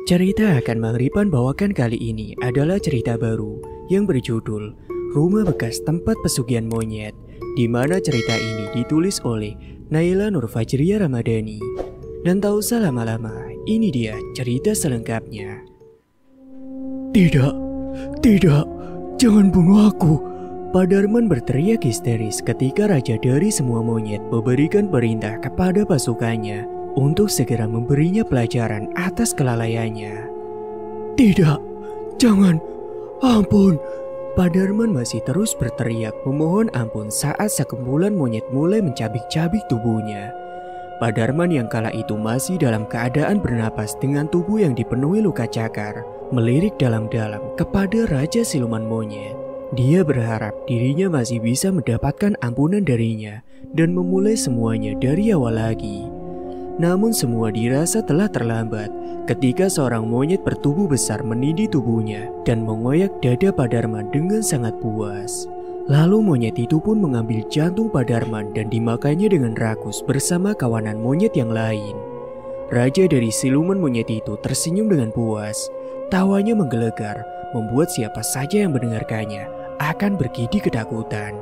Cerita akan Bang Ripan bawakan kali ini adalah cerita baru yang berjudul Rumah Bekas Tempat Pesugihan Monyet, di mana cerita ini ditulis oleh Naila Nurfajriya Ramadhani. Dan tak usah lama-lama, ini dia cerita selengkapnya. Tidak, jangan bunuh aku. Pak Darman berteriak histeris ketika raja dari semua monyet memberikan perintah kepada pasukannya untuk segera memberinya pelajaran atas kelalaiannya. Tidak, jangan, ampun. Pak Darman masih terus berteriak memohon ampun saat sekumpulan monyet mulai mencabik-cabik tubuhnya. Pak Darman yang kala itu masih dalam keadaan bernapas dengan tubuh yang dipenuhi luka cakar, melirik dalam-dalam kepada Raja Siluman Monyet. Dia berharap dirinya masih bisa mendapatkan ampunan darinya dan memulai semuanya dari awal lagi. Namun semua dirasa telah terlambat ketika seorang monyet bertubuh besar menindih tubuhnya dan mengoyak dada Pak Darman dengan sangat puas. Lalu monyet itu pun mengambil jantung Pak Darman dan dimakannya dengan rakus bersama kawanan monyet yang lain. Raja dari siluman monyet itu tersenyum dengan puas. Tawanya menggelegar, membuat siapa saja yang mendengarkannya akan bergidik ketakutan.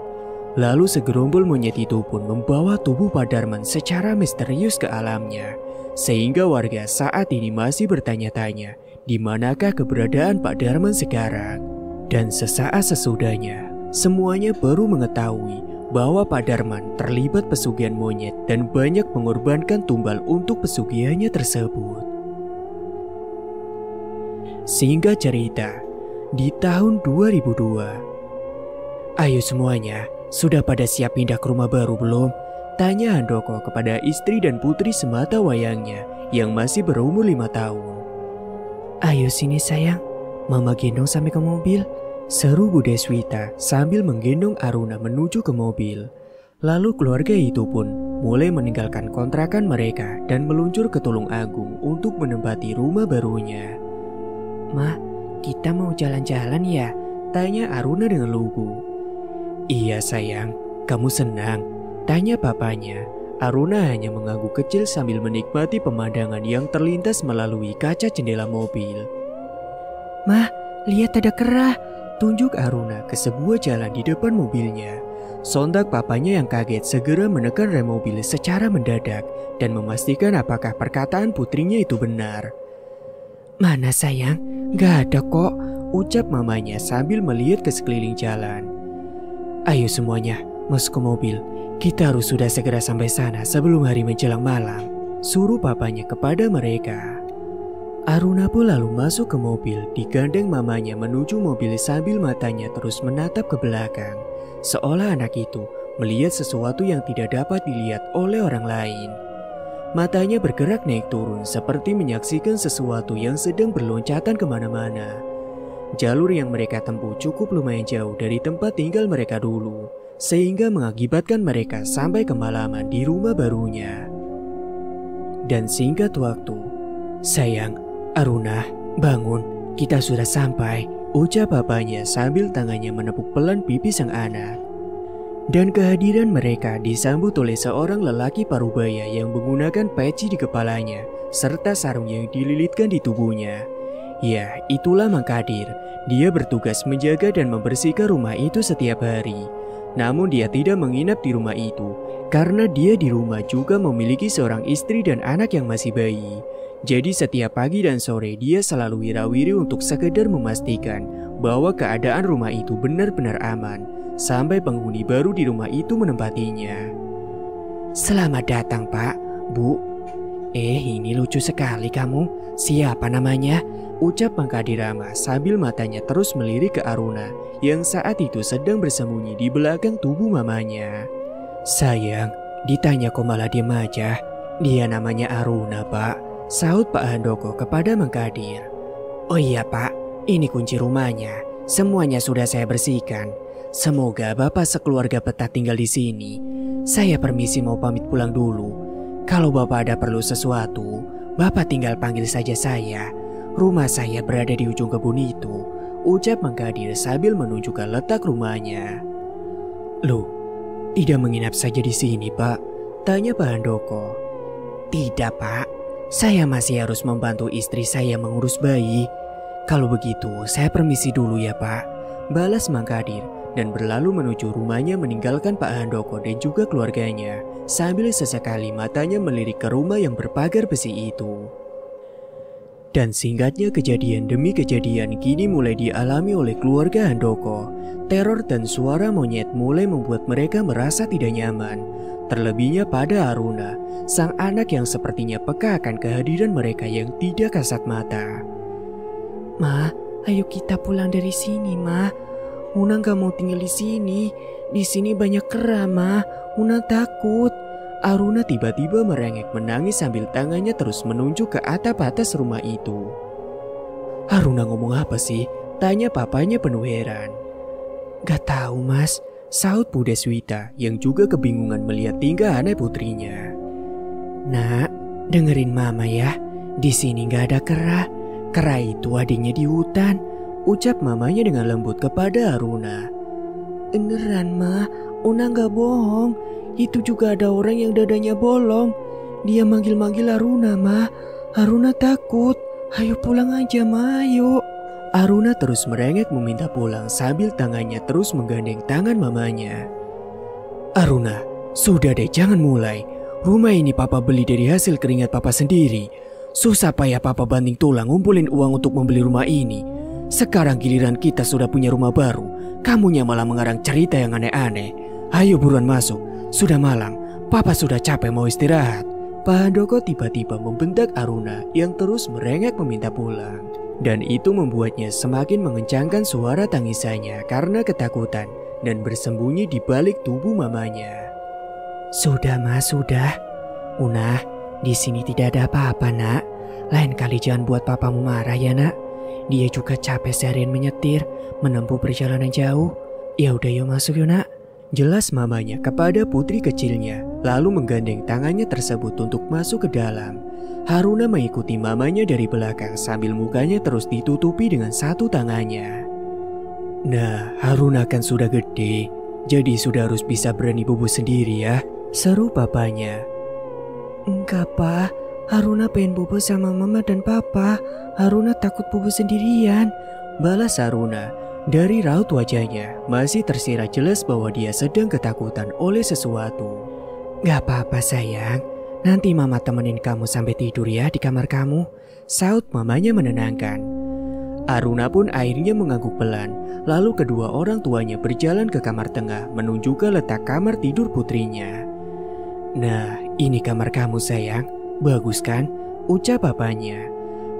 Lalu segerombol monyet itu pun membawa tubuh Pak Darman secara misterius ke alamnya, sehingga warga saat ini masih bertanya-tanya di manakah keberadaan Pak Darman sekarang. Dan sesaat sesudahnya, semuanya baru mengetahui bahwa Pak Darman terlibat pesugihan monyet dan banyak mengorbankan tumbal untuk pesugihannya tersebut. Singkat cerita, di tahun 2002, ayo semuanya, sudah pada siap pindah ke rumah baru belum? Tanya Handoko kepada istri dan putri semata wayangnya yang masih berumur 5 tahun. Ayo sini sayang, mama gendong sampai ke mobil, seru Bu Deswita sambil menggendong Aruna menuju ke mobil. Lalu keluarga itu pun mulai meninggalkan kontrakan mereka dan meluncur ke Tulung Agung untuk menempati rumah barunya. Ma, kita mau jalan-jalan ya? Tanya Aruna dengan lugu. Iya sayang, kamu senang? Tanya papanya. Aruna hanya mengangguk kecil sambil menikmati pemandangan yang terlintas melalui kaca jendela mobil. Mah, lihat ada kera, tunjuk Aruna ke sebuah jalan di depan mobilnya. Sontak papanya yang kaget segera menekan rem mobil secara mendadak dan memastikan apakah perkataan putrinya itu benar. Mana sayang, gak ada kok, ucap mamanya sambil melihat ke sekeliling jalan. Ayo semuanya, masuk ke mobil. Kita harus sudah segera sampai sana sebelum hari menjelang malam, suruh papanya kepada mereka. Aruna pun lalu masuk ke mobil, digandeng mamanya menuju mobil sambil matanya terus menatap ke belakang, seolah anak itu melihat sesuatu yang tidak dapat dilihat oleh orang lain. Matanya bergerak naik turun seperti menyaksikan sesuatu yang sedang berloncatan kemana-mana. Jalur yang mereka tempuh cukup lumayan jauh dari tempat tinggal mereka dulu, sehingga mengakibatkan mereka sampai kemalaman di rumah barunya. Dan singkat waktu, sayang, Aruna, bangun, kita sudah sampai, ucap papanya sambil tangannya menepuk pelan pipi sang anak. Dan kehadiran mereka disambut oleh seorang lelaki parubaya yang menggunakan peci di kepalanya, serta sarung yang dililitkan di tubuhnya. Ya, itulah Mang Kadir. Dia bertugas menjaga dan membersihkan rumah itu setiap hari. Namun dia tidak menginap di rumah itu, karena dia di rumah juga memiliki seorang istri dan anak yang masih bayi. Jadi setiap pagi dan sore dia selalu wirawiri untuk sekedar memastikan bahwa keadaan rumah itu benar-benar aman, sampai penghuni baru di rumah itu menempatinya. Selamat datang Pak, Bu. Ini lucu sekali kamu. Siapa namanya? Ucap Mang Kadirama sambil matanya terus melirik ke Aruna yang saat itu sedang bersembunyi di belakang tubuh mamanya. Sayang, ditanya kok malah diam aja. Dia namanya Aruna Pak, sahut Pak Handoko kepada Mang Kadir. Oh iya Pak, ini kunci rumahnya. Semuanya sudah saya bersihkan. Semoga Bapak sekeluarga betah tinggal di sini. Saya permisi mau pamit pulang dulu. Kalau Bapak ada perlu sesuatu, Bapak tinggal panggil saja saya. Rumah saya berada di ujung kebun itu, ucap Mang Kadir sambil menunjukkan letak rumahnya. Loh, tidak menginap saja di sini, Pak? Tanya Pak Handoko. Tidak, Pak. Saya masih harus membantu istri saya mengurus bayi. Kalau begitu, saya permisi dulu ya Pak, balas Mang Kadir dan berlalu menuju rumahnya meninggalkan Pak Handoko dan juga keluarganya sambil sesekali matanya melirik ke rumah yang berpagar besi itu. Dan singkatnya kejadian demi kejadian kini mulai dialami oleh keluarga Handoko. Teror dan suara monyet mulai membuat mereka merasa tidak nyaman. Terlebihnya pada Aruna, sang anak yang sepertinya peka akan kehadiran mereka yang tidak kasat mata. Ma, ayo kita pulang dari sini, Ma. Una gak mau tinggal di sini. Di sini banyak kera, Ma. Una takut. Aruna tiba-tiba merengek menangis sambil tangannya terus menunjuk ke atap atas rumah itu. Aruna ngomong apa sih? Tanya papanya penuh heran. Gak tahu Mas, saut Bu Deswita yang juga kebingungan melihat tingkah aneh putrinya. Nak, dengerin Mama ya. Di sini gak ada kera. Kera itu adiknya di hutan. Ucap mamanya dengan lembut kepada Aruna. Beneran Ma, Una gak bohong. Itu juga ada orang yang dadanya bolong. Dia manggil-manggil Aruna, Ma. Aruna takut. Ayo pulang aja, Ma, ayo. Aruna terus merengek meminta pulang sambil tangannya terus menggandeng tangan mamanya. Aruna, sudah deh jangan mulai. Rumah ini Papa beli dari hasil keringat Papa sendiri. Susah payah Papa banting tulang ngumpulin uang untuk membeli rumah ini. Sekarang giliran kita sudah punya rumah baru. Kamunya malah mengarang cerita yang aneh-aneh. Ayo buruan masuk. Sudah malam, Papa sudah capek mau istirahat. Pak Handoko tiba-tiba membentak Aruna yang terus merengek meminta pulang. Dan itu membuatnya semakin mengencangkan suara tangisannya karena ketakutan dan bersembunyi di balik tubuh mamanya. Sudah Mas, sudah. Una, di sini tidak ada apa-apa Nak. Lain kali jangan buat papamu marah ya Nak. Dia juga capek seharian menyetir, menempuh perjalanan jauh. Ya udah yuk masuk yuk Nak. Jelas mamanya kepada putri kecilnya, lalu menggandeng tangannya tersebut untuk masuk ke dalam. Haruna mengikuti mamanya dari belakang sambil mukanya terus ditutupi dengan satu tangannya. Nah, Haruna kan sudah gede, jadi sudah harus bisa berani bobo sendiri ya, seru papanya. Enggak Pa, Haruna pengen bobo sama mama dan papa. Haruna takut bobo sendirian, balas Haruna. Dari raut wajahnya masih tersirat jelas bahwa dia sedang ketakutan oleh sesuatu. Gak apa-apa sayang, nanti mama temenin kamu sampai tidur ya di kamar kamu, saut mamanya menenangkan. Aruna pun akhirnya mengangguk pelan, lalu kedua orang tuanya berjalan ke kamar tengah menuju ke letak kamar tidur putrinya. Nah, ini kamar kamu sayang, bagus kan? Ucap papanya.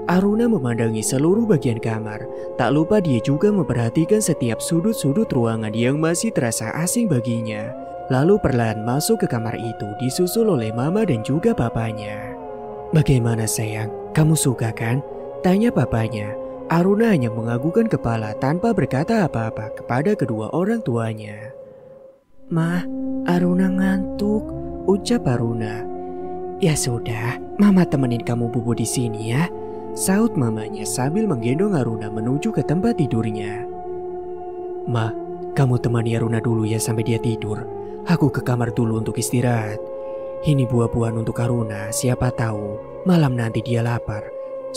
Aruna memandangi seluruh bagian kamar, tak lupa dia juga memperhatikan setiap sudut-sudut ruangan yang masih terasa asing baginya. Lalu perlahan masuk ke kamar itu disusul oleh mama dan juga papanya. Bagaimana sayang, kamu suka kan? Tanya papanya. Aruna hanya menganggukkan kepala tanpa berkata apa-apa kepada kedua orang tuanya. Ma, Aruna ngantuk, ucap Aruna. Ya sudah, mama temenin kamu bobo di sini ya, saut mamanya sambil menggendong Aruna menuju ke tempat tidurnya. Ma, kamu temani Aruna dulu ya sampai dia tidur. Aku ke kamar dulu untuk istirahat. Ini buah-buahan untuk Aruna, siapa tahu malam nanti dia lapar.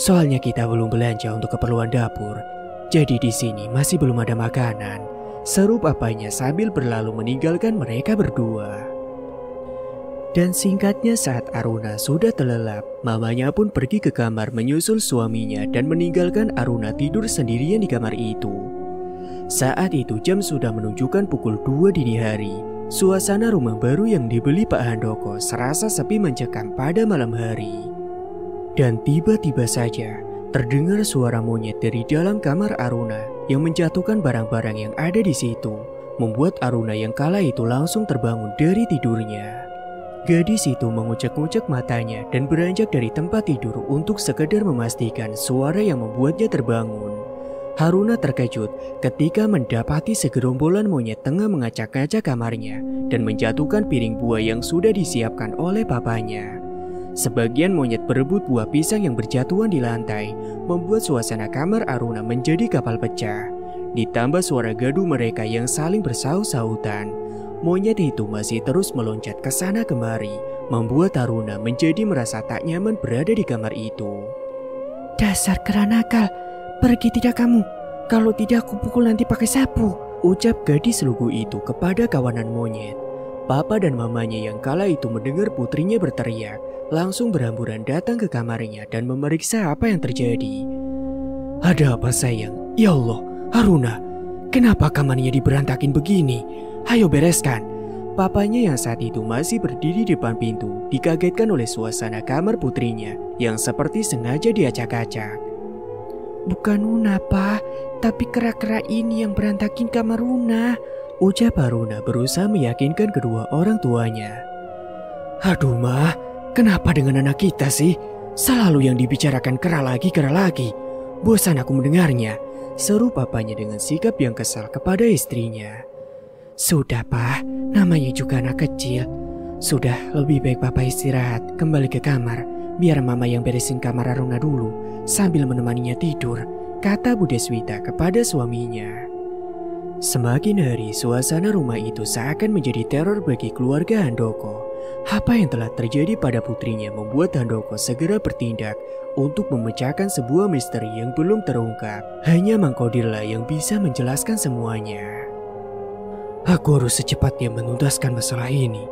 Soalnya kita belum belanja untuk keperluan dapur. Jadi di sini masih belum ada makanan, seru papanya sambil berlalu meninggalkan mereka berdua. Dan singkatnya saat Aruna sudah terlelap, mamanya pun pergi ke kamar menyusul suaminya dan meninggalkan Aruna tidur sendirian di kamar itu. Saat itu jam sudah menunjukkan pukul 2 dini hari. Suasana rumah baru yang dibeli Pak Handoko serasa sepi mencekam pada malam hari. Dan tiba-tiba saja terdengar suara monyet dari dalam kamar Aruna yang menjatuhkan barang-barang yang ada di situ, membuat Aruna yang kala itu langsung terbangun dari tidurnya. Gadis itu mengucek-ucek matanya dan beranjak dari tempat tidur untuk sekedar memastikan suara yang membuatnya terbangun. Haruna terkejut ketika mendapati segerombolan monyet tengah mengacak-acak kamarnya dan menjatuhkan piring buah yang sudah disiapkan oleh papanya. Sebagian monyet berebut buah pisang yang berjatuhan di lantai, membuat suasana kamar Aruna menjadi kapal pecah. Ditambah suara gaduh mereka yang saling bersaut-sautan. Monyet itu masih terus meloncat ke sana kemari, membuat Haruna menjadi merasa tak nyaman berada di kamar itu. Dasar kera nakal, pergi tidak kamu. Kalau tidak aku pukul nanti pakai sapu, ucap gadis lugu itu kepada kawanan monyet. Papa dan mamanya yang kala itu mendengar putrinya berteriak, langsung berhamburan datang ke kamarnya dan memeriksa apa yang terjadi. Ada apa sayang? Ya Allah, Haruna, kenapa kamarnya diberantakin begini? Ayo bereskan. Papanya yang saat itu masih berdiri di depan pintu dikagetkan oleh suasana kamar putrinya yang seperti sengaja diacak-acak. Bukan Una, Pak, tapi kera-kera ini yang berantakin kamar Una, ucap Haruna berusaha meyakinkan kedua orang tuanya. Aduh mah, kenapa dengan anak kita sih? Selalu yang dibicarakan kera lagi. Bosan aku mendengarnya, seru papanya dengan sikap yang kesal kepada istrinya. Sudah Pak, namanya juga anak kecil. Sudah, lebih baik Papa istirahat, kembali ke kamar. Biar Mama yang beresin kamar Haruna dulu, sambil menemaninya tidur, kata Bu Deswita kepada suaminya. Semakin hari, suasana rumah itu seakan menjadi teror bagi keluarga Handoko. Apa yang telah terjadi pada putrinya membuat Handoko segera bertindak untuk memecahkan sebuah misteri yang belum terungkap. Hanya Mang Kodirlah yang bisa menjelaskan semuanya. Aku harus secepatnya menuntaskan masalah ini.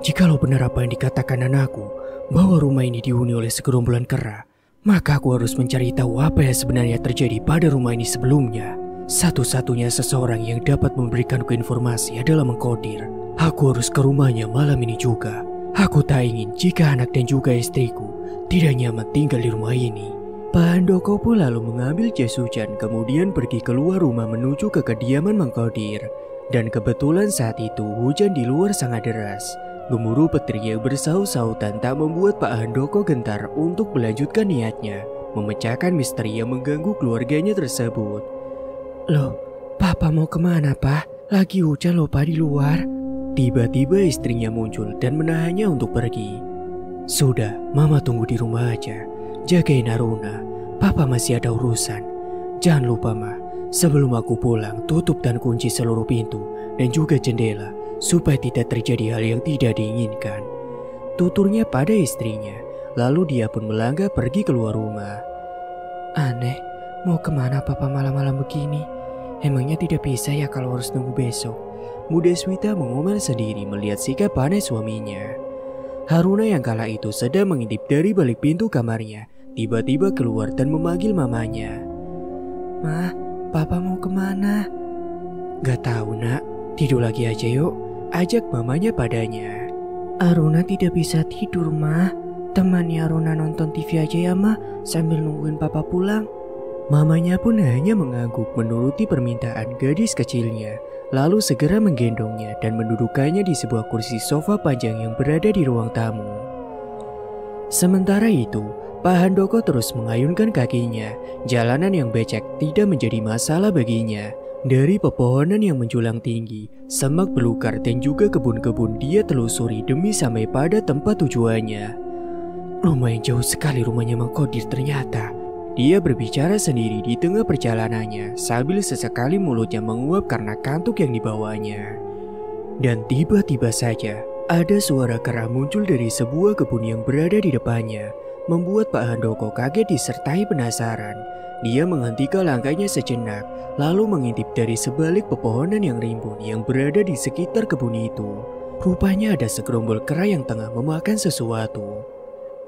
Jikalau benar apa yang dikatakan anakku, bahwa rumah ini dihuni oleh segerombolan kera, maka aku harus mencari tahu apa yang sebenarnya terjadi pada rumah ini sebelumnya. Satu-satunya seseorang yang dapat memberikanku informasi adalah Mang Kodir. Aku harus ke rumahnya malam ini juga. Aku tak ingin jika anak dan juga istriku tidak nyaman tinggal di rumah ini. Pak Handoko pun lalu mengambil jas hujan kemudian pergi keluar rumah menuju ke kediaman Mang Kodir. Dan kebetulan saat itu hujan di luar sangat deras. Gemuruh petir yang bersaut-sautan tak membuat Pak Handoko gentar untuk melanjutkan niatnya memecahkan misteri yang mengganggu keluarganya tersebut. Loh, Papa mau kemana, Pak? Lagi hujan loh, Pak, di luar. Tiba-tiba istrinya muncul dan menahannya untuk pergi. Sudah, Mama tunggu di rumah aja. Jagain Haruna. Papa masih ada urusan. Jangan lupa, Ma. Sebelum aku pulang, tutup dan kunci seluruh pintu dan juga jendela supaya tidak terjadi hal yang tidak diinginkan. Tuturnya pada istrinya. Lalu dia pun melangkah pergi keluar rumah. Aneh, mau kemana Papa malam-malam begini? Emangnya tidak bisa ya kalau harus nunggu besok? Bu Deswita mengomel sendiri melihat sikap aneh suaminya. Haruna yang kala itu sedang mengintip dari balik pintu kamarnya, tiba-tiba keluar dan memanggil mamanya. Ma, Papa mau kemana? Gak tahu nak, tidur lagi aja yuk, ajak mamanya padanya. Haruna tidak bisa tidur, Ma. Temani Haruna nonton TV aja ya, Ma, sambil nungguin Papa pulang. Mamanya pun hanya mengangguk menuruti permintaan gadis kecilnya, lalu segera menggendongnya dan mendudukannya di sebuah kursi sofa panjang yang berada di ruang tamu. Sementara itu, Pak Handoko terus mengayunkan kakinya. Jalanan yang becek tidak menjadi masalah baginya. Dari pepohonan yang menjulang tinggi, semak belukar dan juga kebun-kebun dia telusuri demi sampai pada tempat tujuannya. Lumayan jauh sekali rumahnya Mang Kodir ternyata. Dia berbicara sendiri di tengah perjalanannya sambil sesekali mulutnya menguap karena kantuk yang dibawanya. Dan tiba-tiba saja ada suara kera muncul dari sebuah kebun yang berada di depannya, membuat Pak Handoko kaget disertai penasaran. Dia menghentikan langkahnya sejenak, lalu mengintip dari sebalik pepohonan yang rimbun yang berada di sekitar kebun itu. Rupanya ada segerombol kera yang tengah memakan sesuatu.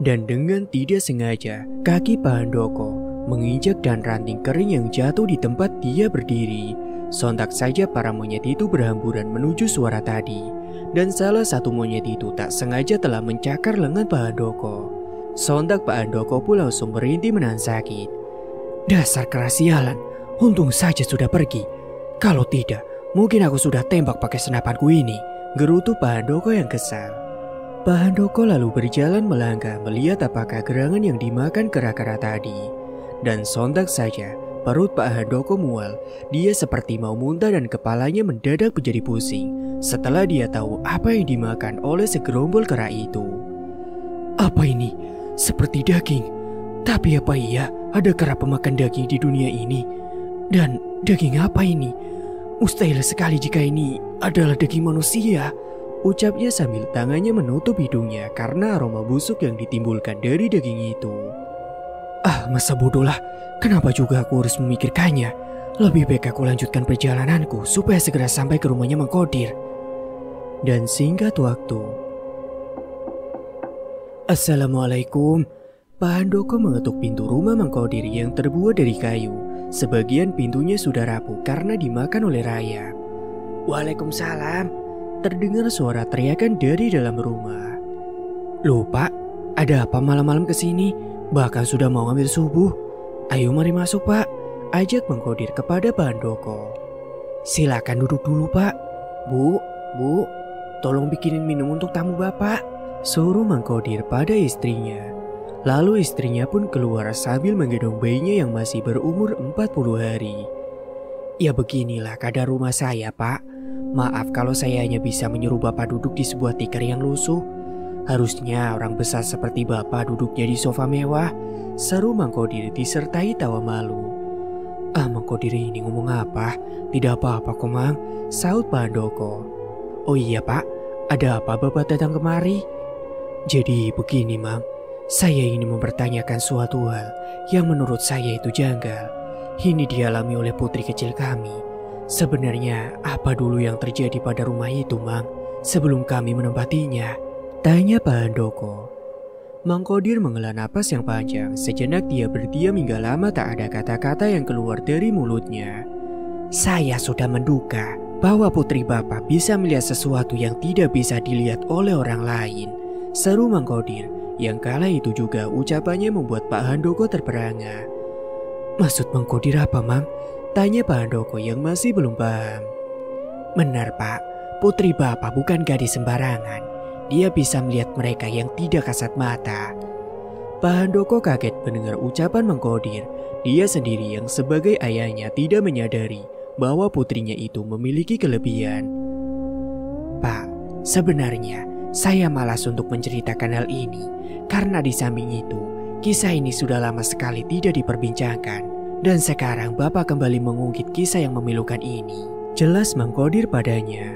Dan dengan tidak sengaja, kaki Pak Handoko menginjak dan ranting kering yang jatuh di tempat dia berdiri. Sontak saja para monyet itu berhamburan menuju suara tadi. Dan salah satu monyet itu tak sengaja telah mencakar lengan Pak Handoko. Sontak Pak Handoko pun langsung merintih menahan sakit. Dasar kera sialan, untung saja sudah pergi. Kalau tidak, mungkin aku sudah tembak pakai senapanku ini, gerutu Pak Handoko yang kesal. Pak Handoko lalu berjalan melangkah melihat apakah gerangan yang dimakan kera-kera tadi. Dan sontak saja perut Pak Handoko mual. Dia seperti mau muntah dan kepalanya mendadak menjadi pusing setelah dia tahu apa yang dimakan oleh segerombol kera itu. Apa ini? Seperti daging. Tapi apa iya ada kera pemakan daging di dunia ini? Dan daging apa ini? Mustahil sekali jika ini adalah daging manusia. ucapnya sambil tangannya menutup hidungnya karena aroma busuk yang ditimbulkan dari daging itu. Ah, masa bodoh lah. Kenapa juga aku harus memikirkannya? Lebih baik aku lanjutkan perjalananku supaya segera sampai ke rumahnya Mang Kodir. Dan singkat waktu. Assalamualaikum. Pak Handoko mengetuk pintu rumah Mang Kodir yang terbuat dari kayu. Sebagian pintunya sudah rapuh karena dimakan oleh rayap. Waalaikumsalam. Terdengar suara teriakan dari dalam rumah. Loh Pak, ada apa malam-malam kesini? Bahkan sudah mau ngambil subuh. Ayo mari masuk Pak, ajak Mang Kodir kepada Pak Handoko. Silakan duduk dulu Pak. Bu, tolong bikinin minum untuk tamu Bapak, suruh Mang Kodir pada istrinya. Lalu istrinya pun keluar sambil menggendong bayinya yang masih berumur 40 hari. Ya beginilah keadaan rumah saya Pak. Maaf kalau saya hanya bisa menyuruh Bapak duduk di sebuah tikar yang lusuh. Harusnya orang besar seperti Bapak duduknya di sofa mewah, seru Mang Kodir disertai tawa malu. Ah, Mang Kodir ini ngomong apa? Tidak apa-apa kok Mang, saut Pak Handoko. Oh iya Pak, ada apa Bapak datang kemari? Jadi begini Mang, saya ingin mempertanyakan suatu hal yang menurut saya itu janggal. Ini dialami oleh putri kecil kami. Sebenarnya apa dulu yang terjadi pada rumah itu Mang, sebelum kami menempatinya? Tanya Pak Handoko. Mang Kodir menghela napas yang panjang. Sejenak dia berdiam hingga lama tak ada kata-kata yang keluar dari mulutnya. Saya sudah menduga bahwa putri Bapak bisa melihat sesuatu yang tidak bisa dilihat oleh orang lain, seru Mang Kodir. Yang kala itu juga ucapannya membuat Pak Handoko terperangah. Maksud Mang Kodir apa Mang? Tanya Pak Handoko yang masih belum paham. Benar Pak, putri Bapak bukan gadis sembarangan. Dia bisa melihat mereka yang tidak kasat mata. Pak Handoko kaget mendengar ucapan Mang Kodir. Dia sendiri yang sebagai ayahnya tidak menyadari bahwa putrinya itu memiliki kelebihan. Pak, sebenarnya saya malas untuk menceritakan hal ini. Karena di samping itu, kisah ini sudah lama sekali tidak diperbincangkan. Dan sekarang Bapak kembali mengungkit kisah yang memilukan ini. Jelas Mang Kodir padanya.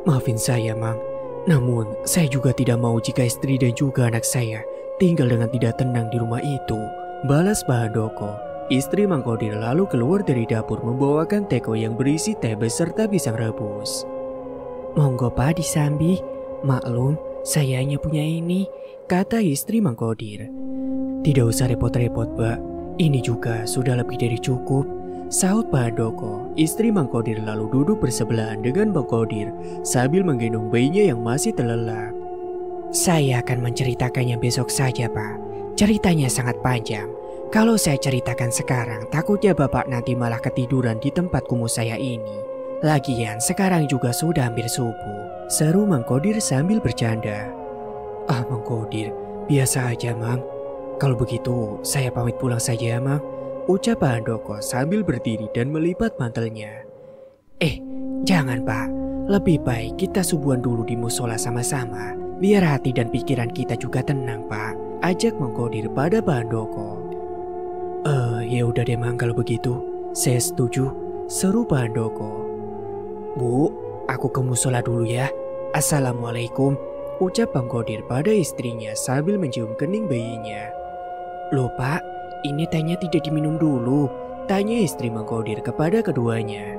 Maafin saya Mang. Namun, saya juga tidak mau jika istri dan juga anak saya tinggal dengan tidak tenang di rumah itu, balas Pak Handoko. Istri Mang Kodir lalu keluar dari dapur membawakan teko yang berisi teh beserta pisang rebus. Monggo Pak disambi, maklum saya hanya punya ini, kata istri Mang Kodir. Tidak usah repot-repot Mbak, ini juga sudah lebih dari cukup, saut Pak Handoko. Istri Mang Kodir lalu duduk bersebelahan dengan Mang Kodir sambil menggendong bayinya yang masih terlelap. Saya akan menceritakannya besok saja Pak. Ceritanya sangat panjang. Kalau saya ceritakan sekarang, takutnya Bapak nanti malah ketiduran di tempat kumuh saya ini. Lagian sekarang juga sudah hampir subuh, seru Mang Kodir sambil bercanda. Ah Mang Kodir, biasa aja Mang. Kalau begitu saya pamit pulang saja Mang, ucap Pak Handoko sambil berdiri dan melipat mantelnya. Jangan Pak, lebih baik kita subuhan dulu di musola sama-sama, biar hati dan pikiran kita juga tenang Pak, ajak Mang Kodir pada Pak Handoko. Ya udah deh Mang kalau begitu, saya setuju, seru Pak Handoko. Bu, aku ke musola dulu ya. Assalamualaikum, ucap Mang Kodir pada istrinya sambil mencium kening bayinya. Loh Pak, ini tehnya tidak diminum dulu, tanya istri Mang Kodir kepada keduanya.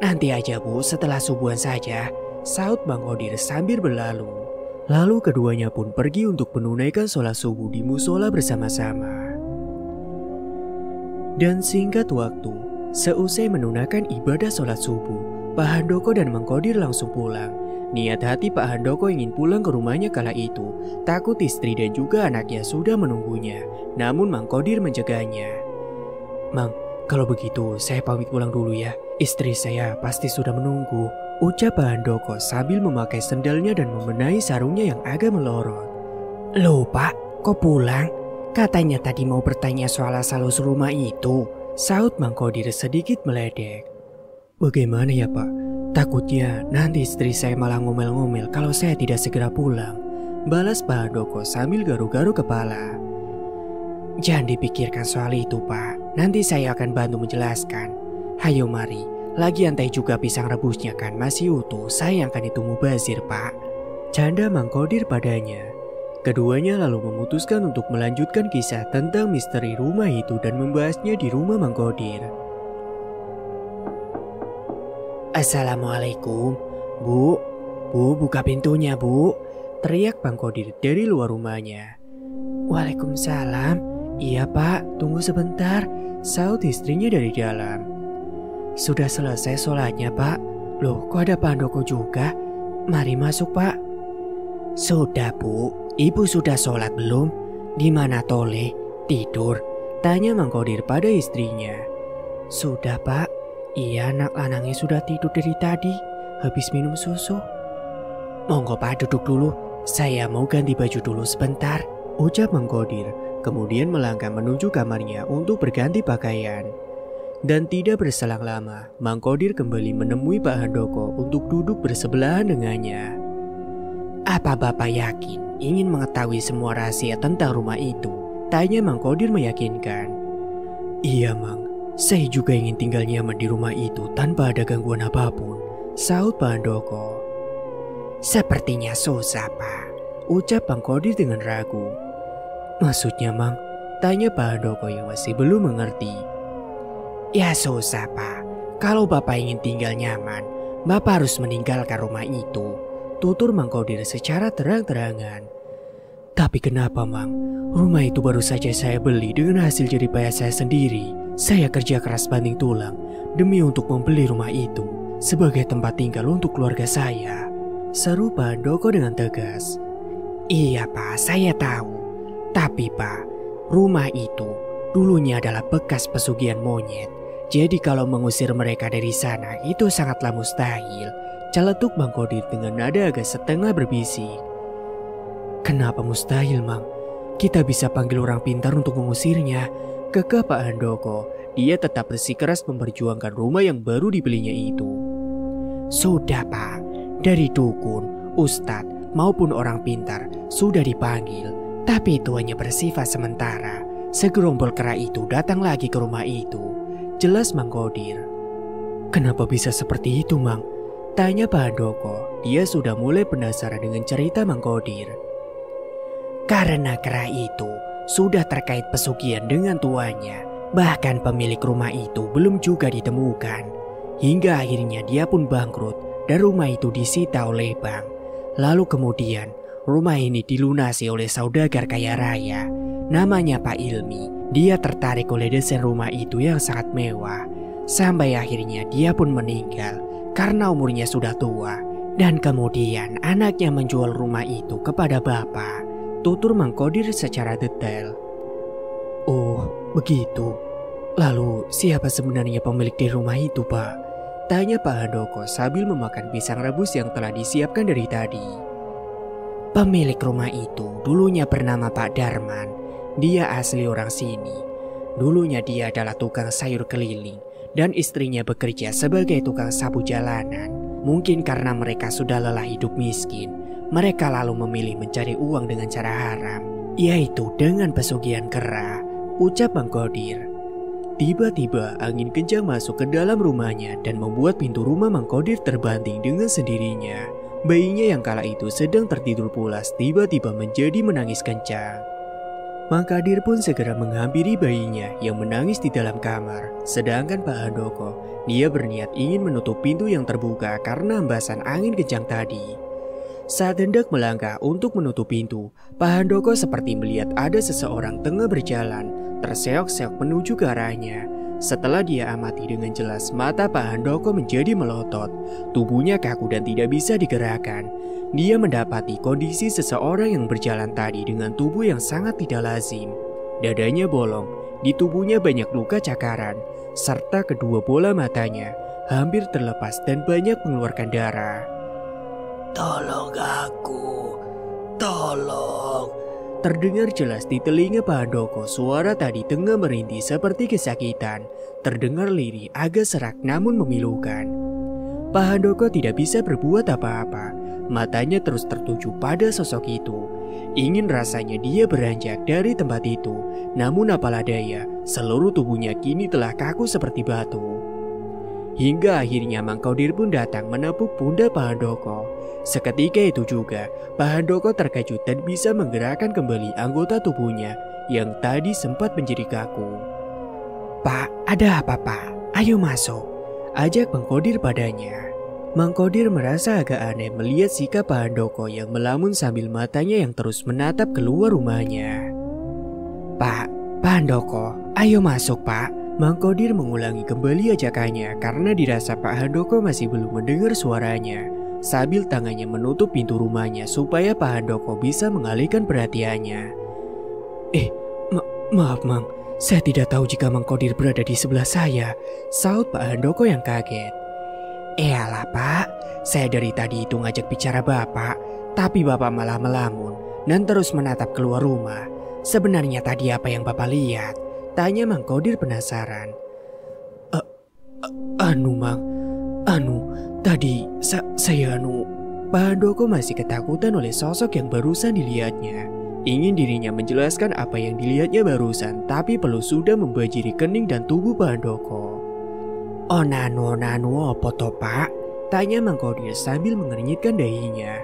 Nanti aja Bu, setelah subuhan saja, saut Mang Kodir sambil berlalu. Lalu keduanya pun pergi untuk menunaikan sholat subuh di musola bersama-sama. Dan singkat waktu, seusai menunaikan ibadah sholat subuh, Pak Handoko dan Mang Kodir langsung pulang. Niat hati Pak Handoko ingin pulang ke rumahnya kala itu, takut istri dan juga anaknya sudah menunggunya. Namun Mang Kodir mencegahnya. Mang, kalau begitu saya pamit pulang dulu ya. Istri saya pasti sudah menunggu, ucap Pak Handoko sambil memakai sendalnya dan membenahi sarungnya yang agak melorot. Loh Pak, kok pulang? Katanya tadi mau bertanya soal asal-usul rumah itu, saut Mang Kodir sedikit meledek. Bagaimana ya Pak? Takutnya nanti istri saya malah ngomel-ngomel kalau saya tidak segera pulang, balas Pak Handoko sambil garu-garu kepala. Jangan dipikirkan soal itu Pak, nanti saya akan bantu menjelaskan. Hayo mari, Lagian teh juga pisang rebusnya kan masih utuh, sayangkan itu mubazir Pak. Canda Mang Kodir padanya. Keduanya lalu memutuskan untuk melanjutkan kisah tentang misteri rumah itu dan membahasnya di rumah Mang Kodir. Assalamualaikum, Bu, buka pintunya Bu, teriak Mang Kodir dari luar rumahnya. Waalaikumsalam, iya Pak, tunggu sebentar, saut istrinya dari dalam. Sudah selesai sholatnya Pak? Loh kok ada Pak Handoko juga? Mari masuk Pak. Sudah Bu, Ibu sudah sholat belum? Di mana Toleh? Tidur? Tanya Mang Kodir pada istrinya. Sudah Pak. Iya, anak lanangnya sudah tidur dari tadi, habis minum susu. Monggo Pak duduk dulu, saya mau ganti baju dulu sebentar, ucap Mang Kodir, kemudian melangkah menuju kamarnya untuk berganti pakaian. Dan tidak berselang lama, Mang Kodir kembali menemui Pak Handoko untuk duduk bersebelahan dengannya. Apa Bapak yakin ingin mengetahui semua rahasia tentang rumah itu? Tanya Mang Kodir meyakinkan. Iya Mang. Saya juga ingin tinggal nyaman di rumah itu tanpa ada gangguan apapun, saut Pak Handoko. Sepertinya susah Pak, ucap Mang Kodir dengan ragu. Maksudnya Mang? Tanya Pak Handoko yang masih belum mengerti. Ya susah Pak, kalau Bapak ingin tinggal nyaman, Bapak harus meninggalkan rumah itu, tutur Mang Kodir secara terang-terangan. Tapi kenapa Mang? Rumah itu baru saja saya beli dengan hasil jerih payah saya sendiri. Saya kerja keras banting tulang demi untuk membeli rumah itu sebagai tempat tinggal untuk keluarga saya, seru Pak Handoko dengan tegas. Iya Pak, saya tahu. Tapi Pak, rumah itu dulunya adalah bekas pesugihan monyet. Jadi kalau mengusir mereka dari sana itu sangatlah mustahil, celetuk Mang Kodir dengan nada agak setengah berbisik. Kenapa mustahil Mang? Kita bisa panggil orang pintar untuk mengusirnya, kekeh Pak Handoko. Dia tetap bersikeras memperjuangkan rumah yang baru dibelinya itu. Sudah Pak, dari dukun, ustadz maupun orang pintar sudah dipanggil. Tapi itu hanya bersifat sementara. Segerombol kera itu datang lagi ke rumah itu, jelas Mang Kodir. Kenapa bisa seperti itu Mang? Tanya Pak Handoko. Dia sudah mulai penasaran dengan cerita Mang Kodir. Karena kera itu sudah terkait pesugihan dengan tuanya. Bahkan pemilik rumah itu belum juga ditemukan. Hingga akhirnya dia pun bangkrut dan rumah itu disita oleh bank. Lalu kemudian rumah ini dilunasi oleh saudagar kaya raya. Namanya Pak Ilmi. Dia tertarik oleh desain rumah itu yang sangat mewah. Sampai akhirnya dia pun meninggal karena umurnya sudah tua. Dan kemudian anaknya menjual rumah itu kepada bapak, tutur Mang Kodir secara detail. Oh, begitu. Lalu siapa sebenarnya pemilik di rumah itu, Pak? Tanya Pak Handoko sambil memakan pisang rebus yang telah disiapkan dari tadi. Pemilik rumah itu dulunya bernama Pak Darman. Dia asli orang sini. Dulunya dia adalah tukang sayur keliling dan istrinya bekerja sebagai tukang sapu jalanan. Mungkin karena mereka sudah lelah hidup miskin, mereka lalu memilih mencari uang dengan cara haram, yaitu dengan pesugihan kera, ucap Mang Kodir. Tiba-tiba angin kencang masuk ke dalam rumahnya dan membuat pintu rumah Mang Kodir terbanting dengan sendirinya. Bayinya yang kala itu sedang tertidur pulas tiba-tiba menjadi menangis kencang. Mang Kodir pun segera menghampiri bayinya yang menangis di dalam kamar. Sedangkan Pak Handoko, dia berniat ingin menutup pintu yang terbuka karena hembasan angin kencang tadi. Saat hendak melangkah untuk menutup pintu, Pak Handoko seperti melihat ada seseorang tengah berjalan, terseok-seok menuju ke arahnya. Setelah dia amati dengan jelas, mata Pak Handoko menjadi melotot. Tubuhnya kaku dan tidak bisa digerakkan. Dia mendapati kondisi seseorang yang berjalan tadi dengan tubuh yang sangat tidak lazim. Dadanya bolong, di tubuhnya banyak luka cakaran, serta kedua bola matanya hampir terlepas dan banyak mengeluarkan darah. Tolong aku, tolong. Terdengar jelas di telinga Pak Handoko, suara tadi tengah merintih seperti kesakitan. Terdengar lirih, agak serak namun memilukan. Pak Handoko tidak bisa berbuat apa-apa. Matanya terus tertuju pada sosok itu. Ingin rasanya dia beranjak dari tempat itu. Namun apalah daya, seluruh tubuhnya kini telah kaku seperti batu. Hingga akhirnya Mang Kodir pun datang menepuk pundak Pak Handoko. Seketika itu juga, Pak Handoko terkejut dan bisa menggerakkan kembali anggota tubuhnya yang tadi sempat menjadi kaku. "Pak, ada apa Pak? Ayo masuk," ajak Mang Kodir padanya. Mang Kodir merasa agak aneh melihat sikap Pak Handoko yang melamun sambil matanya yang terus menatap keluar rumahnya. Pak Handoko, ayo masuk Pak." Mang Kodir mengulangi kembali ajakannya karena dirasa Pak Handoko masih belum mendengar suaranya. Sambil tangannya menutup pintu rumahnya supaya Pak Handoko bisa mengalihkan perhatiannya. Maaf Mang, saya tidak tahu jika Mang Kodir berada di sebelah saya," saut Pak Handoko yang kaget. "Eyalah Pak, saya dari tadi itu ngajak bicara Bapak, tapi Bapak malah melamun dan terus menatap keluar rumah. Sebenarnya tadi apa yang Bapak lihat?" tanya Mang Kodir penasaran. Tadi saya Pak Handoko masih ketakutan oleh sosok yang barusan dilihatnya. Ingin dirinya menjelaskan apa yang dilihatnya barusan, tapi perlu sudah membanjiri kening dan tubuh Pak Handoko. Onanu apa toh Pak? Tanya Mang Kodir sambil mengernyitkan dahinya.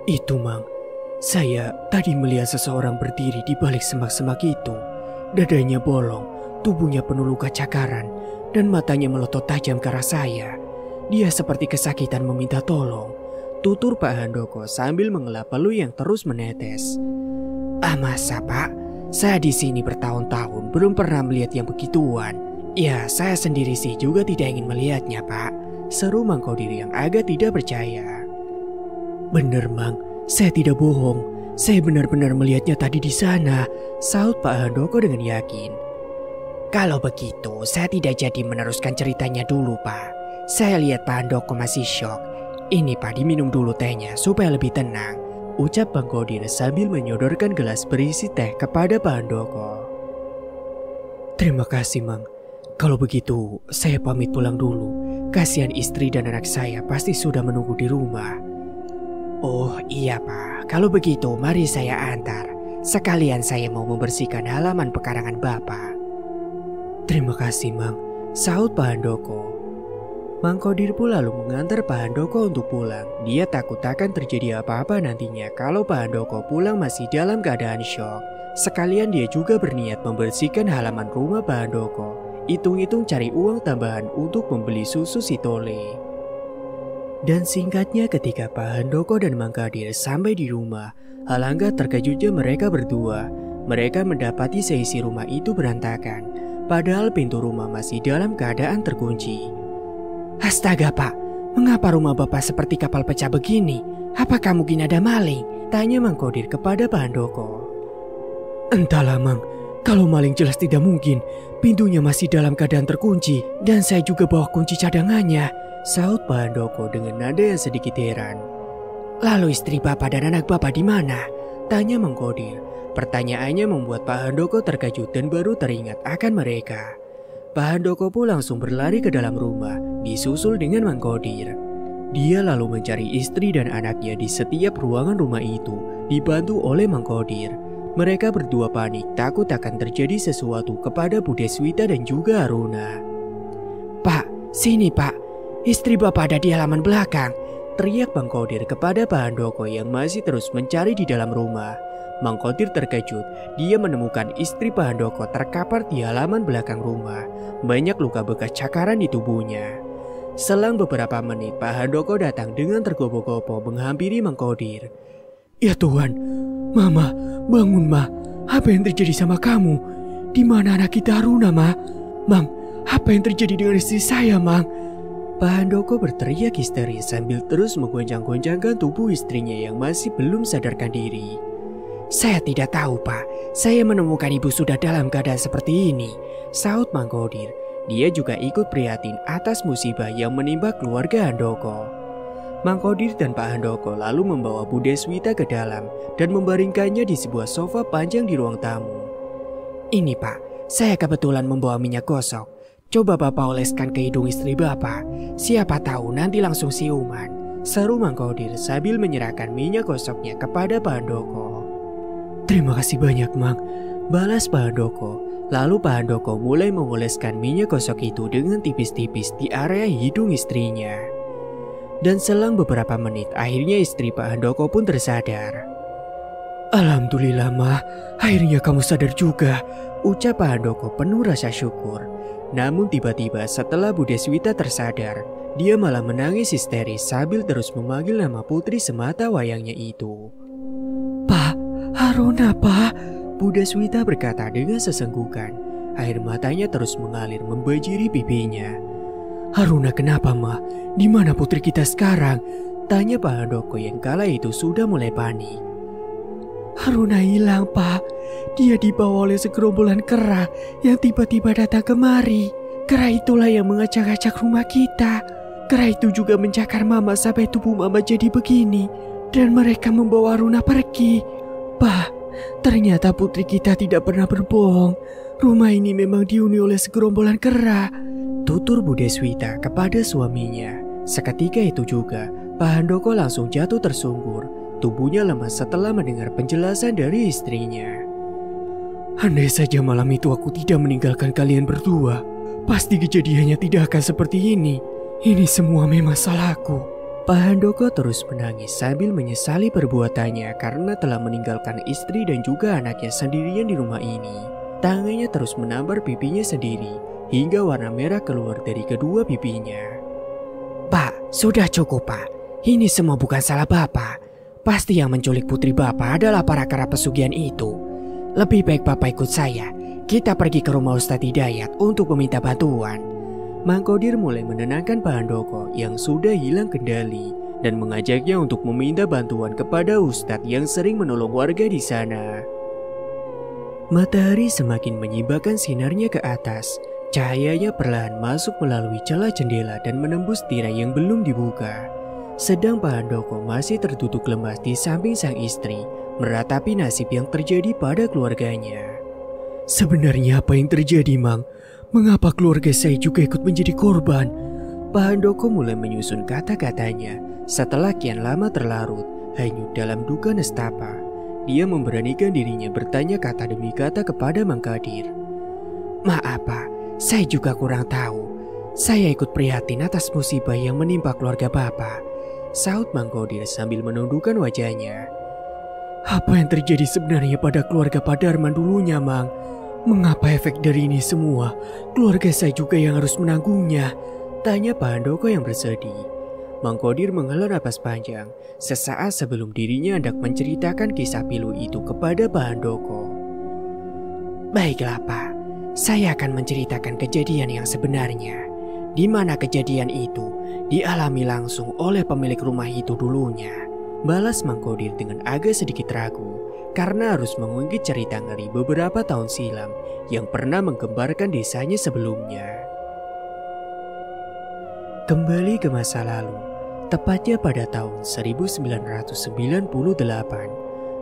Itu Mang, saya tadi melihat seseorang berdiri di balik semak-semak itu. Dadanya bolong, tubuhnya penuh luka cakaran, dan matanya melotot tajam ke arah saya. Dia seperti kesakitan meminta tolong, tutur Pak Handoko sambil mengelap peluh yang terus menetes. Masa Pak? Saya di sini bertahun-tahun belum pernah melihat yang begituan. Ya, saya sendiri sih juga tidak ingin melihatnya Pak, seru Mang Kodir yang agak tidak percaya. Bener Mang, saya tidak bohong. Saya benar-benar melihatnya tadi di sana, saut Pak Handoko dengan yakin. Kalau begitu, saya tidak jadi meneruskan ceritanya dulu Pak. Saya lihat Pak Handoko masih syok. Ini Pak, diminum dulu tehnya supaya lebih tenang, ucap Mang Kodir sambil menyodorkan gelas berisi teh kepada Pak Handoko. Terima kasih Mang. Kalau begitu, saya pamit pulang dulu. Kasihan istri dan anak saya pasti sudah menunggu di rumah. Oh iya Pak, kalau begitu mari saya antar. Sekalian saya mau membersihkan halaman pekarangan Bapak. Terima kasih Mang, saut Pak Handoko. Mang Kodir pun lalu mengantar Pak Handoko untuk pulang. Dia takut akan terjadi apa-apa nantinya kalau Pak Handoko pulang masih dalam keadaan syok. Sekalian dia juga berniat membersihkan halaman rumah Pak Handoko. Hitung-hitung cari uang tambahan untuk membeli susu si Tole. Dan singkatnya ketika Pak Handoko dan Mang Kodir sampai di rumah, alangkah terkejutnya mereka berdua. Mereka mendapati seisi rumah itu berantakan, padahal pintu rumah masih dalam keadaan terkunci. Astaga Pak, mengapa rumah Bapak seperti kapal pecah begini? Apakah mungkin ada maling? Tanya Mang Kodir kepada Pak Handoko. Entahlah Mang, kalau maling jelas tidak mungkin. Pintunya masih dalam keadaan terkunci dan saya juga bawa kunci cadangannya, saut Pak Handoko dengan nada yang sedikit heran. Lalu istri Bapak dan anak Bapak di mana? Tanya Mang Kodir. Pertanyaannya membuat Pak Handoko terkejut dan baru teringat akan mereka. Pak Handoko pun langsung berlari ke dalam rumah, disusul dengan Mang Kodir. Dia lalu mencari istri dan anaknya di setiap ruangan rumah itu, dibantu oleh Mang Kodir. Mereka berdua panik, takut akan terjadi sesuatu kepada Bu Deswita dan juga Aruna. Pak, sini Pak, istri Bapak ada di halaman belakang, teriak Mang Kodir kepada Pak Handoko yang masih terus mencari di dalam rumah. Mang Kodir terkejut, dia menemukan istri Pak Handoko terkapar di halaman belakang rumah. Banyak luka bekas cakaran di tubuhnya. Selang beberapa menit, Pak Handoko datang dengan tergopoh-gopoh menghampiri Mang Kodir. Ya Tuhan, Mama, bangun Ma, apa yang terjadi sama kamu? Di mana anak kita Aruna Ma? Mang, apa yang terjadi dengan istri saya Mang? Pak Handoko berteriak histeris sambil terus menggoncang-goncangkan tubuh istrinya yang masih belum sadarkan diri. Saya tidak tahu Pak, saya menemukan ibu sudah dalam keadaan seperti ini, saut Mang Kodir. Dia juga ikut prihatin atas musibah yang menimpa keluarga Handoko. Mang Kodir dan Pak Handoko lalu membawa Bu Deswita ke dalam dan membaringkannya di sebuah sofa panjang di ruang tamu. Ini Pak, saya kebetulan membawa minyak gosok. Coba Bapak oleskan ke hidung istri Bapak. Siapa tahu nanti langsung siuman, seru Mang Kodir sambil menyerahkan minyak gosoknya kepada Pak Handoko. Terima kasih banyak Mang, balas Pak Handoko. Lalu Pak Handoko mulai mengoleskan minyak gosok itu dengan tipis-tipis di area hidung istrinya. Dan selang beberapa menit akhirnya istri Pak Handoko pun tersadar. Alhamdulillah mah, akhirnya kamu sadar juga, ucap Pak Handoko penuh rasa syukur. Namun tiba-tiba setelah Bu Deswita tersadar, dia malah menangis histeris sambil terus memanggil nama putri semata wayangnya itu. Pak, Haruna Pak. Bu Deswita berkata dengan sesenggukan. Air matanya terus mengalir membanjiri pipinya. Haruna kenapa mah? Di mana putri kita sekarang? Tanya Pak Handoko yang kala itu sudah mulai panik. Haruna hilang Pak. Dia dibawa oleh segerombolan kera yang tiba-tiba datang kemari. Kera itulah yang mengacak-acak rumah kita. Kera itu juga mencakar Mama sampai tubuh Mama jadi begini. Dan mereka membawa Haruna pergi. Pak, ternyata putri kita tidak pernah berbohong. Rumah ini memang dihuni oleh segerombolan kera, tutur Bu Deswita kepada suaminya. Seketika itu juga Pak Handoko langsung jatuh tersungkur. Tubuhnya lemas setelah mendengar penjelasan dari istrinya. Andai saja malam itu aku tidak meninggalkan kalian berdua, pasti kejadiannya tidak akan seperti ini. Ini semua memang salahku. Pak Handoko terus menangis sambil menyesali perbuatannya karena telah meninggalkan istri dan juga anaknya sendirian di rumah ini. Tangannya terus menampar pipinya sendiri hingga warna merah keluar dari kedua pipinya. Pak, sudah cukup Pak. Ini semua bukan salah Bapak. Pasti yang menculik putri Bapak adalah para kera pesugihan itu. Lebih baik Bapak ikut saya. Kita pergi ke rumah Ustadz Hidayat untuk meminta bantuan. Mang Kodir mulai menenangkan Pak Handoko yang sudah hilang kendali dan mengajaknya untuk meminta bantuan kepada Ustadz yang sering menolong warga di sana. Matahari semakin menyibarkan sinarnya ke atas. Cahayanya perlahan masuk melalui celah jendela dan menembus tirai yang belum dibuka. Sedang Pak Handoko masih tertutup lemas di samping sang istri, meratapi nasib yang terjadi pada keluarganya. Sebenarnya apa yang terjadi, Mang? Mengapa keluarga saya juga ikut menjadi korban? Pak Handoko mulai menyusun kata-katanya. Setelah kian lama terlarut, hanyut dalam duka nestapa, dia memberanikan dirinya bertanya kata demi kata kepada Mang Kadir. Maaf Pak, saya juga kurang tahu. Saya ikut prihatin atas musibah yang menimpa keluarga Bapak, saut Mang Kodir sambil menundukkan wajahnya. Apa yang terjadi sebenarnya pada keluarga Pak Darman dulunya, Mang? Mengapa efek dari ini semua keluarga saya juga yang harus menanggungnya? Tanya Pak Handoko yang bersedih. Mang Kodir menghela napas panjang sesaat sebelum dirinya hendak menceritakan kisah pilu itu kepada Pak Handoko. Baiklah Pak, saya akan menceritakan kejadian yang sebenarnya. Di mana kejadian itu dialami langsung oleh pemilik rumah itu dulunya. Balas Mang Kodir dengan agak sedikit ragu karena harus mengungkit cerita ngeri beberapa tahun silam yang pernah menggembarkan desanya sebelumnya. Kembali ke masa lalu, tepatnya pada tahun 1998,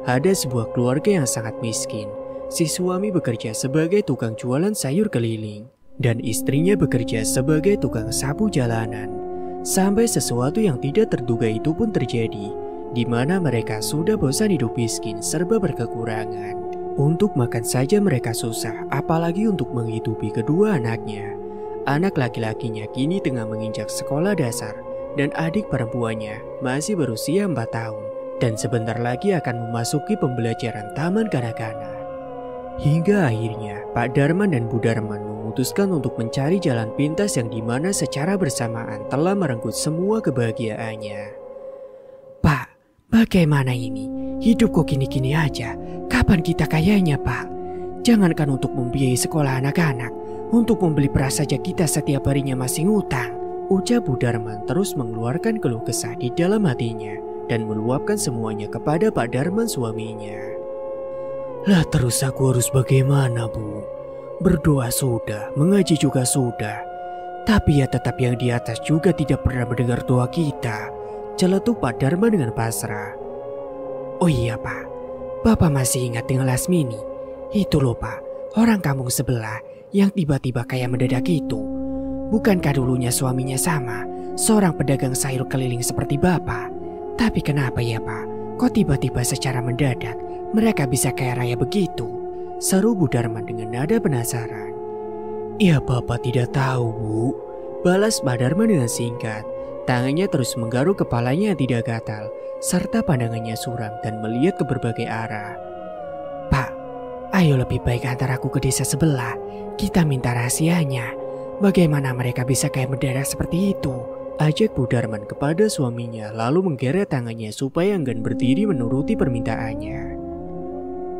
ada sebuah keluarga yang sangat miskin. Si suami bekerja sebagai tukang jualan sayur keliling dan istrinya bekerja sebagai tukang sapu jalanan. Sampai sesuatu yang tidak terduga itu pun terjadi, di mana mereka sudah bosan hidup miskin serba berkekurangan. Untuk makan saja mereka susah, apalagi untuk menghidupi kedua anaknya. Anak laki-lakinya kini tengah menginjak sekolah dasar dan adik perempuannya masih berusia 4 tahun dan sebentar lagi akan memasuki pembelajaran taman kanak-kanak. Hingga akhirnya Pak Darman dan Bu Darman memutuskan untuk mencari jalan pintas yang dimana secara bersamaan telah merenggut semua kebahagiaannya. Pak, bagaimana ini? Hidup kok gini-gini aja. Kapan kita kayanya, Pak? Jangankan untuk membiayai sekolah anak-anak, untuk membeli beras saja kita setiap harinya masih ngutang. Ucap Bu Darman terus mengeluarkan keluh kesah di dalam hatinya dan meluapkan semuanya kepada Pak Darman suaminya. Lah terus aku harus bagaimana, Bu? Berdoa sudah, mengaji juga sudah. Tapi ya tetap yang di atas juga tidak pernah mendengar doa kita. Celetuk Pak Darman dengan pasrah. Oh iya Pak, Bapak masih ingat dengan Lasmini? Itu loh Pak, orang kampung sebelah yang tiba-tiba kayak mendadak itu. Bukankah dulunya suaminya sama, seorang pedagang sayur keliling seperti Bapak? Tapi kenapa ya Pak, kok tiba-tiba secara mendadak mereka bisa kaya raya begitu? Seru Bu Darman dengan nada penasaran. Ya Bapak tidak tahu Bu, balas Pak Darman dengan singkat. Tangannya terus menggaruk kepalanya yang tidak gatal, serta pandangannya suram dan melihat ke berbagai arah. Pak, ayo lebih baik antar aku ke desa sebelah. Kita minta rahasianya. Bagaimana mereka bisa kayak mendadak seperti itu? Ajak Bu Darman kepada suaminya lalu menggeret tangannya supaya enggan berdiri menuruti permintaannya.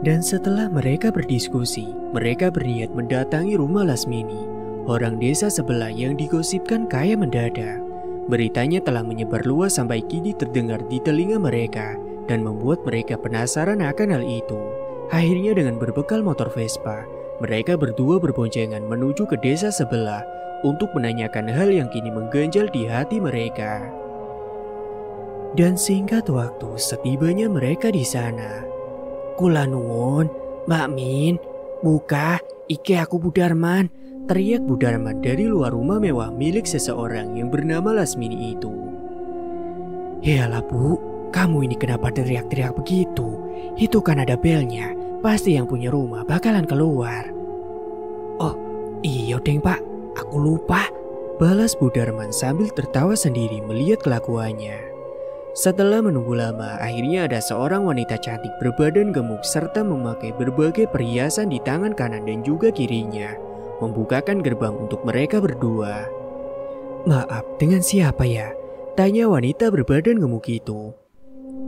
Dan setelah mereka berdiskusi, mereka berniat mendatangi rumah Lasmini, orang desa sebelah yang digosipkan kaya mendadak. Beritanya telah menyebar luas sampai kini terdengar di telinga mereka dan membuat mereka penasaran akan hal itu. Akhirnya dengan berbekal motor Vespa, mereka berdua berboncengan menuju ke desa sebelah untuk menanyakan hal yang kini mengganjal di hati mereka. Dan singkat waktu setibanya mereka di sana. Kula nuwun, Mbak Min, buka, iki aku Bu Darman. Teriak Bu Darman dari luar rumah mewah milik seseorang yang bernama Lasmini itu. Yalah Bu, kamu ini kenapa teriak-teriak begitu? Itu kan ada belnya, pasti yang punya rumah bakalan keluar. Oh iya deng Pak, aku lupa. Balas Bu Darman sambil tertawa sendiri melihat kelakuannya. Setelah menunggu lama, akhirnya ada seorang wanita cantik berbadan gemuk serta memakai berbagai perhiasan di tangan kanan dan juga kirinya, membukakan gerbang untuk mereka berdua. Maaf, dengan siapa ya? Tanya wanita berbadan gemuk itu.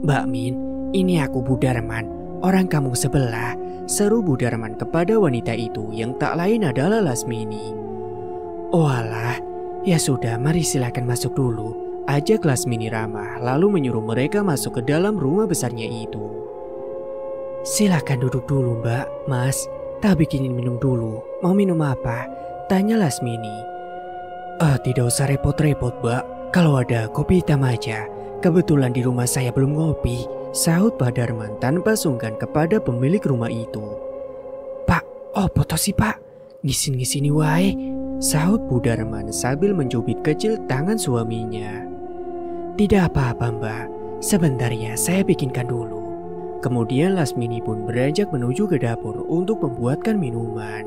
Mbak Min, ini aku Bu Darman, orang kampung sebelah. Seru Bu Darman kepada wanita itu yang tak lain adalah Lasmini. Oh alah, ya sudah mari silakan masuk dulu. Ajak Lasmini ramah lalu menyuruh mereka masuk ke dalam rumah besarnya itu. Silakan duduk dulu Mbak, Mas. Tak bikinin minum dulu. Mau minum apa? Tanya Lasmini. Tidak usah repot-repot Mbak. Kalau ada kopi hitam aja. Kebetulan di rumah saya belum ngopi. Sahut Pak Darman tanpa sungkan kepada pemilik rumah itu. Pak, opo toh sih Pak? Ngisin-ngisini wae. Sahut Bu Darman sambil mencubit kecil tangan suaminya. Tidak apa-apa Mbak. Sebentar ya, saya bikinkan dulu. Kemudian Lasmini pun beranjak menuju ke dapur untuk membuatkan minuman.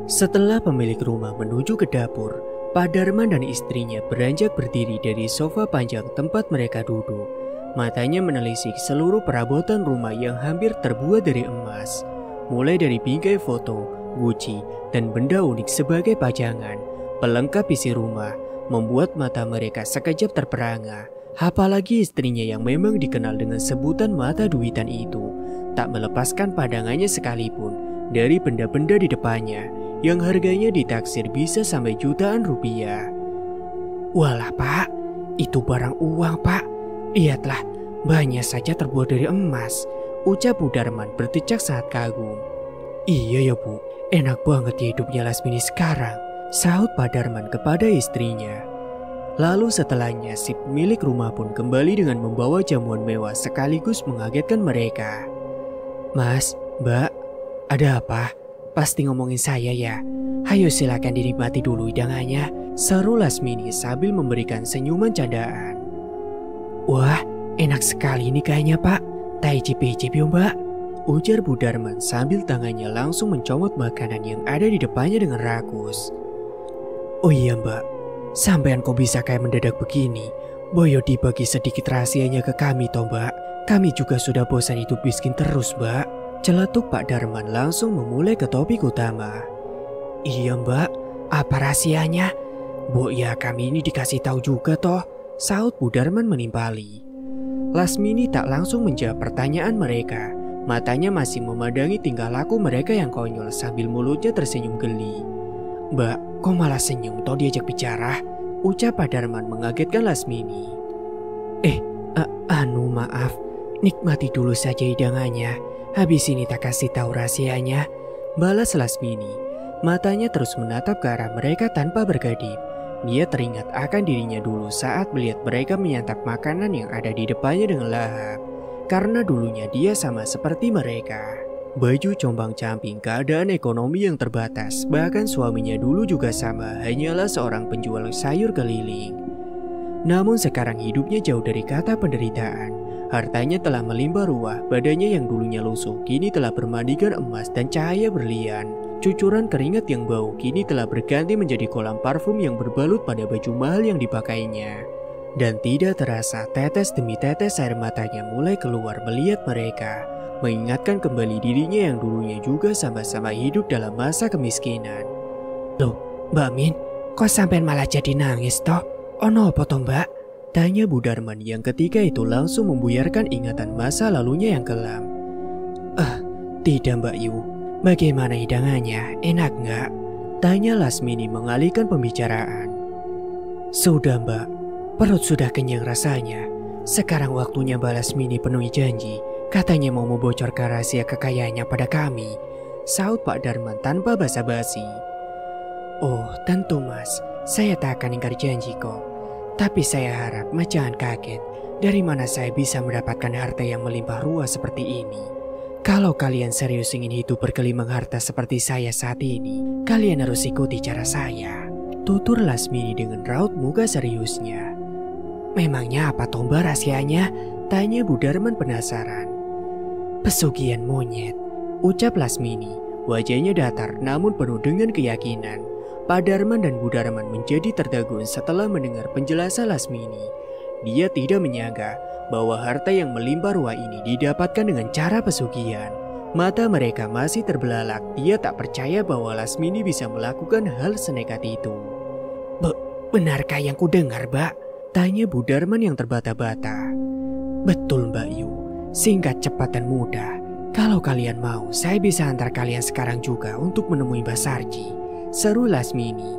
Setelah pemilik rumah menuju ke dapur, Pak Darman dan istrinya beranjak berdiri dari sofa panjang tempat mereka duduk. Matanya menelisik seluruh perabotan rumah yang hampir terbuat dari emas. Mulai dari bingkai foto, guci, dan benda unik sebagai pajangan, pelengkap isi rumah, membuat mata mereka sekejap terperangah. Apalagi istrinya yang memang dikenal dengan sebutan mata duitan itu, tak melepaskan pandangannya sekalipun dari benda-benda di depannya yang harganya ditaksir bisa sampai jutaan rupiah. Walah Pak, itu barang uang Pak. Lihatlah, banyak saja terbuat dari emas, ucap Bu Darman berdecak saat kagum. Iya ya Bu, enak banget ya hidupnya Lasmini sekarang, sahut Pak Darman kepada istrinya. Lalu setelahnya si pemilik rumah pun kembali dengan membawa jamuan mewah sekaligus mengagetkan mereka. Mas, Mbak, ada apa? Pasti ngomongin saya ya. Ayo silakan dinikmati dulu hidangannya, seru Lasmini sambil memberikan senyuman candaan. Wah, enak sekali ini kayaknya Pak. Tak icip-icip ya Mbak, ujar Bu Darman sambil tangannya langsung mencomot makanan yang ada di depannya dengan rakus. Oh iya Mbak, sampean kok bisa kayak mendadak begini? Boyo dibagi sedikit rahasianya ke kami toh Mbak. Kami juga sudah bosan hidup miskin terus Mbak. Celetuk Pak Darman langsung memulai ke topik utama. Iya Mbak, apa rahasianya? Bu ya kami ini dikasih tahu juga toh, sahut Bu Darman menimpali. Lasmini tak langsung menjawab pertanyaan mereka. Matanya masih memandangi tingkah laku mereka yang konyol sambil mulutnya tersenyum geli. Mbak, kok malah senyum toh diajak bicara? Ucap Pak Darman mengagetkan Lasmini. Maaf, nikmati dulu saja hidangannya. Habis ini tak kasih tahu rahasianya, balas Lasmini. Matanya terus menatap ke arah mereka tanpa berkedip. Dia teringat akan dirinya dulu saat melihat mereka menyantap makanan yang ada di depannya dengan lahap. Karena dulunya dia sama seperti mereka. Baju compang-camping, keadaan ekonomi yang terbatas, bahkan suaminya dulu juga sama, hanyalah seorang penjual sayur keliling. Namun sekarang hidupnya jauh dari kata penderitaan. Hartanya telah melimpah ruah, badannya yang dulunya lusuh kini telah bermandikan emas dan cahaya berlian. Cucuran keringat yang bau kini telah berganti menjadi kolam parfum yang berbalut pada baju mahal yang dipakainya. Dan tidak terasa tetes demi tetes air matanya mulai keluar melihat mereka, mengingatkan kembali dirinya yang dulunya juga sama-sama hidup dalam masa kemiskinan. Loh, Mbak Min, kok sampean malah jadi nangis toh? Ono apa toh Mbak? Tanya Bu Darman yang ketika itu langsung membuyarkan ingatan masa lalunya yang kelam. Tidak Mbak Yu. Bagaimana hidangannya? Enak nggak? Tanya Lasmini mengalihkan pembicaraan. Sudah Mbak, perut sudah kenyang rasanya. Sekarang waktunya Mbak Lasmini penuhi janji. Katanya mau membocorkan rahasia kekayaannya pada kami. Saut Pak Darman tanpa basa-basi. Oh tentu Mas, saya tak akan ingkar janji kok. Tapi saya harap Mas jangan kaget. Dari mana saya bisa mendapatkan harta yang melimpah ruah seperti ini? Kalau kalian serius ingin hidup bergelimang harta seperti saya saat ini, kalian harus ikuti cara saya. Tutur Lasmini dengan raut muka seriusnya. Memangnya apa tombah rahasianya? Tanya Bu Darman penasaran. Pesugihan monyet, ucap Lasmini. Wajahnya datar namun penuh dengan keyakinan. Pak Darman dan Bu Darman menjadi tertegun setelah mendengar penjelasan Lasmini. Dia tidak menyangka bahwa harta yang melimpah ruah ini didapatkan dengan cara pesugihan. Mata mereka masih terbelalak. Dia tak percaya bahwa Lasmini bisa melakukan hal senekat itu. Benarkah yang kudengar, Mbak? Tanya Bu Darman yang terbata-bata. Betul Mbak Yu, singkat, cepat dan mudah. Kalau kalian mau, saya bisa antar kalian sekarang juga untuk menemui Mbak Sarji. Seru Lasmini.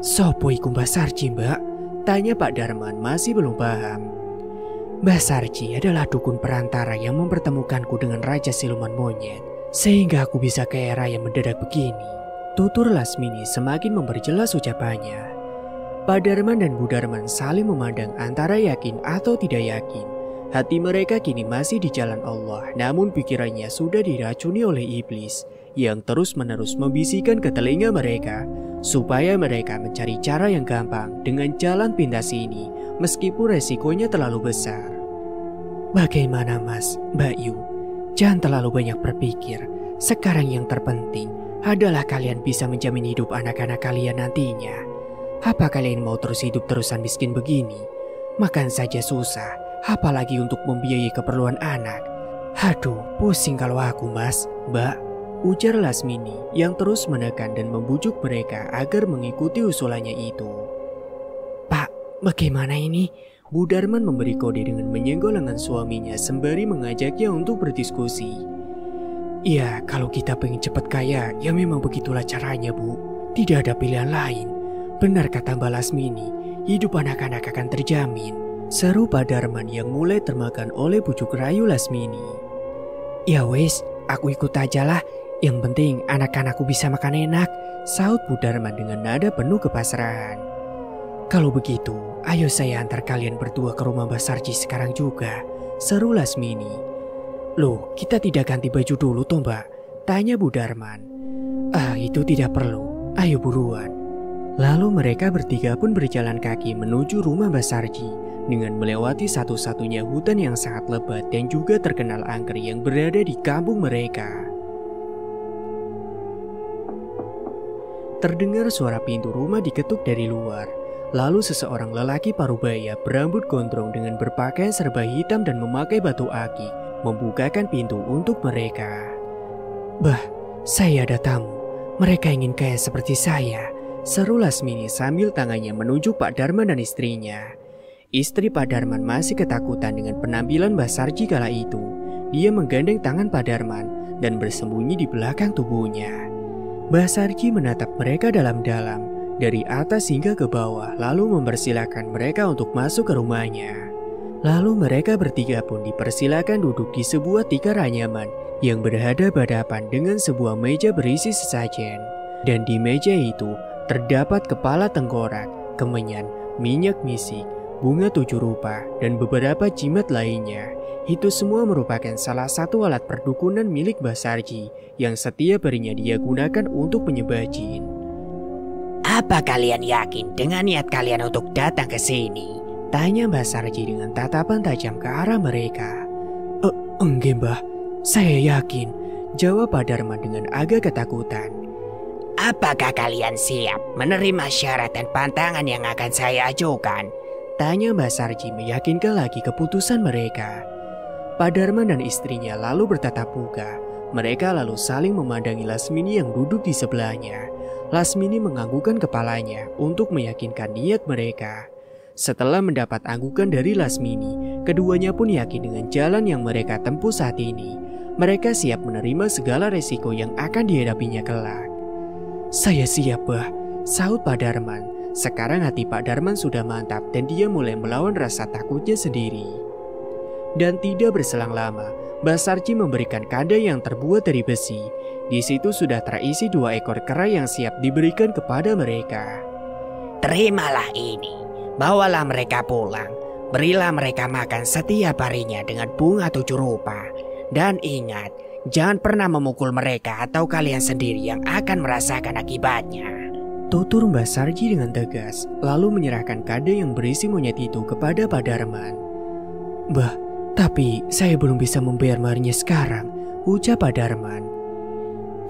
Sopo iku Mbak Sarji Mbak? Tanya Pak Darman masih belum paham. Mbak Sarji adalah dukun perantara yang mempertemukanku dengan Raja Siluman Monyet. Sehingga aku bisa ke era yang mendadak begini. Tutur Lasmini semakin memperjelas ucapannya. Pak Darman dan Bu Darman saling memandang antara yakin atau tidak yakin. Hati mereka kini masih di jalan Allah, namun pikirannya sudah diracuni oleh iblis yang terus-menerus membisikkan ke telinga mereka supaya mereka mencari cara yang gampang dengan jalan pintas ini meskipun resikonya terlalu besar. Bagaimana Mas, Mbak Yu? Jangan terlalu banyak berpikir. Sekarang yang terpenting adalah kalian bisa menjamin hidup anak-anak kalian nantinya. Apa kalian mau terus hidup-terusan miskin begini? Makan saja susah, apalagi untuk membiayai keperluan anak. Aduh, pusing kalau aku Mas, Mbak. Ujar Lasmini yang terus menekan dan membujuk mereka agar mengikuti usulannya itu. Pak, bagaimana ini? Bu Darman memberi kode dengan menyenggol lengan suaminya sembari mengajaknya untuk berdiskusi. Ya, kalau kita pengen cepat kaya, ya memang begitulah caranya Bu. Tidak ada pilihan lain. Benar kata Mbak Lasmini, hidup anak-anak akan terjamin. Seru Pak Darman yang mulai termakan oleh bujuk rayu Lasmini. Ya wes, aku ikut aja lah. Yang penting anak-anakku bisa makan enak, saut Bu Darman dengan nada penuh kepasrahan. Kalau begitu, ayo saya antar kalian berdua ke rumah Mbak Sarji sekarang juga, seru Lasmini. Loh, kita tidak ganti baju dulu toh Mbak? Tanya Bu Darman. Itu tidak perlu, ayo buruan. Lalu mereka bertiga pun berjalan kaki menuju rumah Mbak Sarji dengan melewati satu-satunya hutan yang sangat lebat dan juga terkenal angker yang berada di kampung mereka. Terdengar suara pintu rumah diketuk dari luar. Lalu seseorang lelaki parubaya berambut gondrong dengan berpakaian serba hitam dan memakai batu akik membukakan pintu untuk mereka. Bah, saya ada tamu. Mereka ingin kaya seperti saya, seru Lasmini sambil tangannya menunjuk Pak Darman dan istrinya. Istri Pak Darman masih ketakutan dengan penampilan Mbak Sarji kala itu. Dia menggandeng tangan Pak Darman dan bersembunyi di belakang tubuhnya. Mbak Sarji menatap mereka dalam-dalam dari atas hingga ke bawah lalu mempersilahkan mereka untuk masuk ke rumahnya. Lalu mereka bertiga pun dipersilakan duduk di sebuah tikar anyaman yang berhadapan-hadapan dengan sebuah meja berisi sesajen. Dan di meja itu terdapat kepala tengkorak, kemenyan, minyak misik, bunga 7 rupa, dan beberapa jimat lainnya. Itu semua merupakan salah satu alat perdukunan milik Mbah Sarji yang setiap harinya dia gunakan untuk menyembah jin. Apa kalian yakin dengan niat kalian untuk datang ke sini? Tanya Mbak Sarji dengan tatapan tajam ke arah mereka. Enggak Mbah, saya yakin, jawab Pak Darman dengan agak ketakutan. Apakah kalian siap menerima syarat dan pantangan yang akan saya ajukan? Tanya Mbak Sarji meyakinkan lagi keputusan mereka. Pak Darman dan istrinya lalu bertatap muka. Mereka lalu saling memandangi Lasmini yang duduk di sebelahnya. Lasmini menganggukkan kepalanya untuk meyakinkan niat mereka. Setelah mendapat anggukan dari Lasmini, keduanya pun yakin dengan jalan yang mereka tempuh saat ini. Mereka siap menerima segala resiko yang akan dihadapinya kelak. Saya siap, Bah, sahut Pak Darman. Sekarang hati Pak Darman sudah mantap dan dia mulai melawan rasa takutnya sendiri. Dan tidak berselang lama, Mbak Sarji memberikan kandai yang terbuat dari besi. Di situ sudah terisi 2 ekor kera yang siap diberikan kepada mereka. Terimalah ini. Bawalah mereka pulang, berilah mereka makan setiap harinya dengan bunga 7 rupa. Dan ingat, jangan pernah memukul mereka atau kalian sendiri yang akan merasakan akibatnya. Tutur Mbak Sarji dengan tegas, lalu menyerahkan kade yang berisi monyet itu kepada Pak Darman. Mbah, tapi saya belum bisa membayar maharnya sekarang, ucap Pak Darman.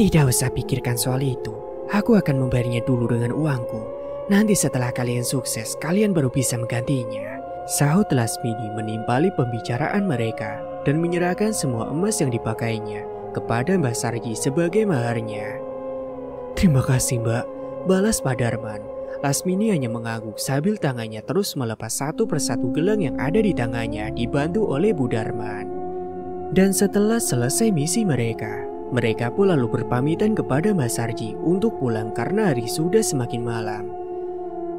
Tidak usah pikirkan soal itu, aku akan membayarnya dulu dengan uangku. Nanti setelah kalian sukses, kalian baru bisa menggantinya. Sahut Lasmini menimpali pembicaraan mereka dan menyerahkan semua emas yang dipakainya kepada Mbak Sarji sebagai maharnya. Terima kasih Mbak, balas Pak Darman. Lasmini hanya mengangguk sambil tangannya terus melepas satu persatu gelang yang ada di tangannya dibantu oleh Bu Darman. Dan setelah selesai misi mereka pun lalu berpamitan kepada Mbak Sarji untuk pulang karena hari sudah semakin malam.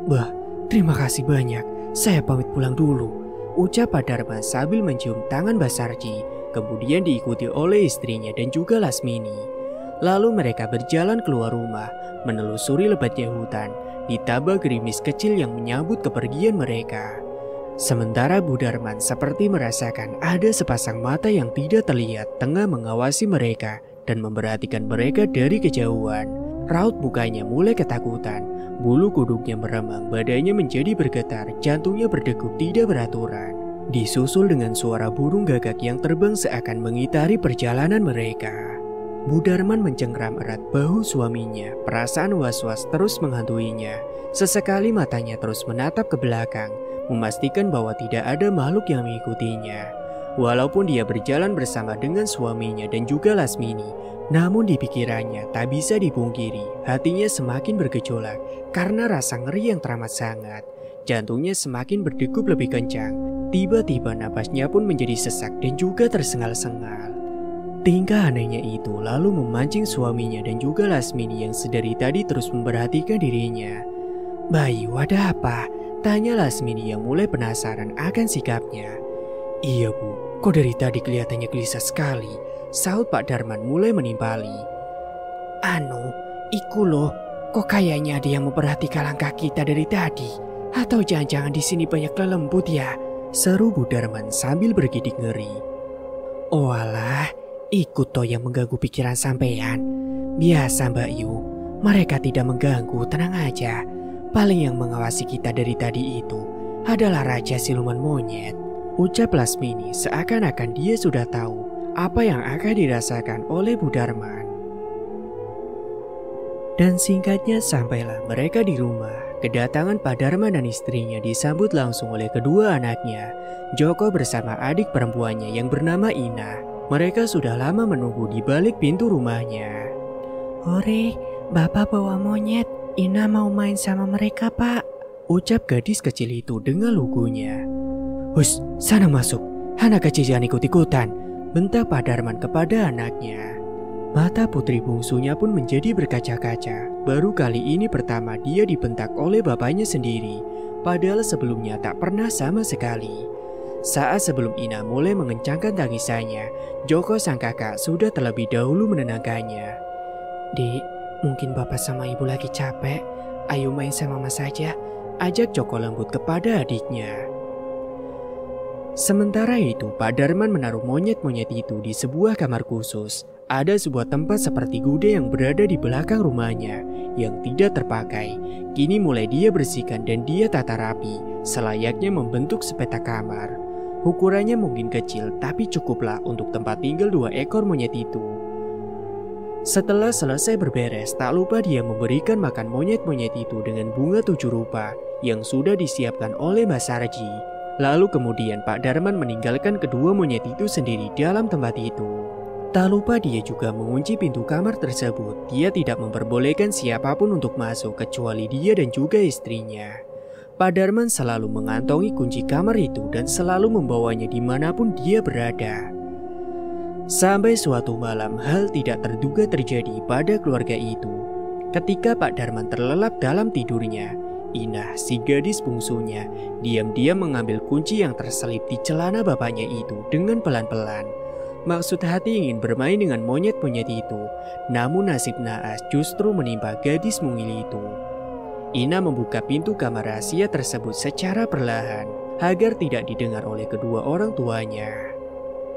Bah, terima kasih banyak. Saya pamit pulang dulu, ucap Pak Darman sambil mencium tangan Mbak Sarji, kemudian diikuti oleh istrinya dan juga Lasmini. Lalu mereka berjalan keluar rumah, menelusuri lebatnya hutan, ditambah gerimis kecil yang menyambut kepergian mereka. Sementara Bu Darman seperti merasakan ada sepasang mata yang tidak terlihat tengah mengawasi mereka dan memperhatikan mereka dari kejauhan. Raut mukanya mulai ketakutan. Bulu kuduknya meremang, badannya menjadi bergetar, jantungnya berdegup tidak beraturan. Disusul dengan suara burung gagak yang terbang seakan mengitari perjalanan mereka. Bu Darman mencengkram erat bahu suaminya, perasaan was-was terus menghantuinya. Sesekali matanya terus menatap ke belakang, memastikan bahwa tidak ada makhluk yang mengikutinya. Walaupun dia berjalan bersama dengan suaminya dan juga Lasmini, namun di pikirannya tak bisa dipungkiri, hatinya semakin bergejolak karena rasa ngeri yang teramat sangat. Jantungnya semakin berdegup lebih kencang. Tiba-tiba napasnya pun menjadi sesak dan juga tersengal-sengal. Tingkah anehnya itu lalu memancing suaminya dan juga Lasmini yang sedari tadi terus memperhatikan dirinya. Bayu, ada apa? Tanya Lasmini yang mulai penasaran akan sikapnya. Iya Bu, kok dari tadi kelihatannya gelisah sekali, sahut Pak Darman mulai menimpali. Iku loh, kok kayaknya ada yang memperhatikan langkah kita dari tadi. Atau jangan-jangan di sini banyak lelembut ya? Seru Bu Darman sambil bergidik ngeri. Oh alah, ikut toh yang mengganggu pikiran sampean. Biasa Mbak Yu, mereka tidak mengganggu, tenang aja. Paling yang mengawasi kita dari tadi itu adalah Raja Siluman Monyet, ucap Lasmini seakan-akan dia sudah tahu apa yang akan dirasakan oleh Bu Darman. Dan singkatnya sampailah mereka di rumah. Kedatangan Pak Darman dan istrinya disambut langsung oleh kedua anaknya, Joko bersama adik perempuannya yang bernama Ina. Mereka sudah lama menunggu di balik pintu rumahnya. Ore, Bapak bawa monyet. Ina mau main sama mereka, Pak, ucap gadis kecil itu dengan lugunya. Hus, sana masuk. Anak kecil jangan ikut-ikutan, bentak Pak Darman kepada anaknya. Mata putri bungsunya pun menjadi berkaca-kaca. Baru kali ini pertama dia dibentak oleh bapaknya sendiri, padahal sebelumnya tak pernah sama sekali. Saat sebelum Ina mulai mengencangkan tangisannya, Joko sang kakak sudah terlebih dahulu menenangkannya. Dik, mungkin bapak sama ibu lagi capek. Ayo main sama Mas saja, ajak Joko lembut kepada adiknya. Sementara itu, Pak Darman menaruh monyet-monyet itu di sebuah kamar khusus. ada sebuah tempat seperti gudang yang berada di belakang rumahnya yang tidak terpakai. Kini mulai dia bersihkan dan dia tata rapi, selayaknya membentuk sepetak kamar. Ukurannya mungkin kecil, tapi cukuplah untuk tempat tinggal 2 ekor monyet itu. Setelah selesai berberes, tak lupa dia memberikan makan monyet-monyet itu dengan bunga 7 rupa yang sudah disiapkan oleh Mbak Sarji. Lalu kemudian Pak Darman meninggalkan kedua monyet itu sendiri dalam tempat itu. Tak lupa dia juga mengunci pintu kamar tersebut. Dia tidak memperbolehkan siapapun untuk masuk kecuali dia dan juga istrinya. Pak Darman selalu mengantongi kunci kamar itu dan selalu membawanya dimanapun dia berada. Sampai suatu malam hal tidak terduga terjadi pada keluarga itu. Ketika Pak Darman terlelap dalam tidurnya, Inah, si gadis bungsunya, diam-diam mengambil kunci yang terselip di celana bapaknya itu dengan pelan-pelan. Maksud hati ingin bermain dengan monyet-monyet itu, namun nasib naas justru menimpa gadis mungil itu. Ina membuka pintu kamar rahasia tersebut secara perlahan agar tidak didengar oleh kedua orang tuanya.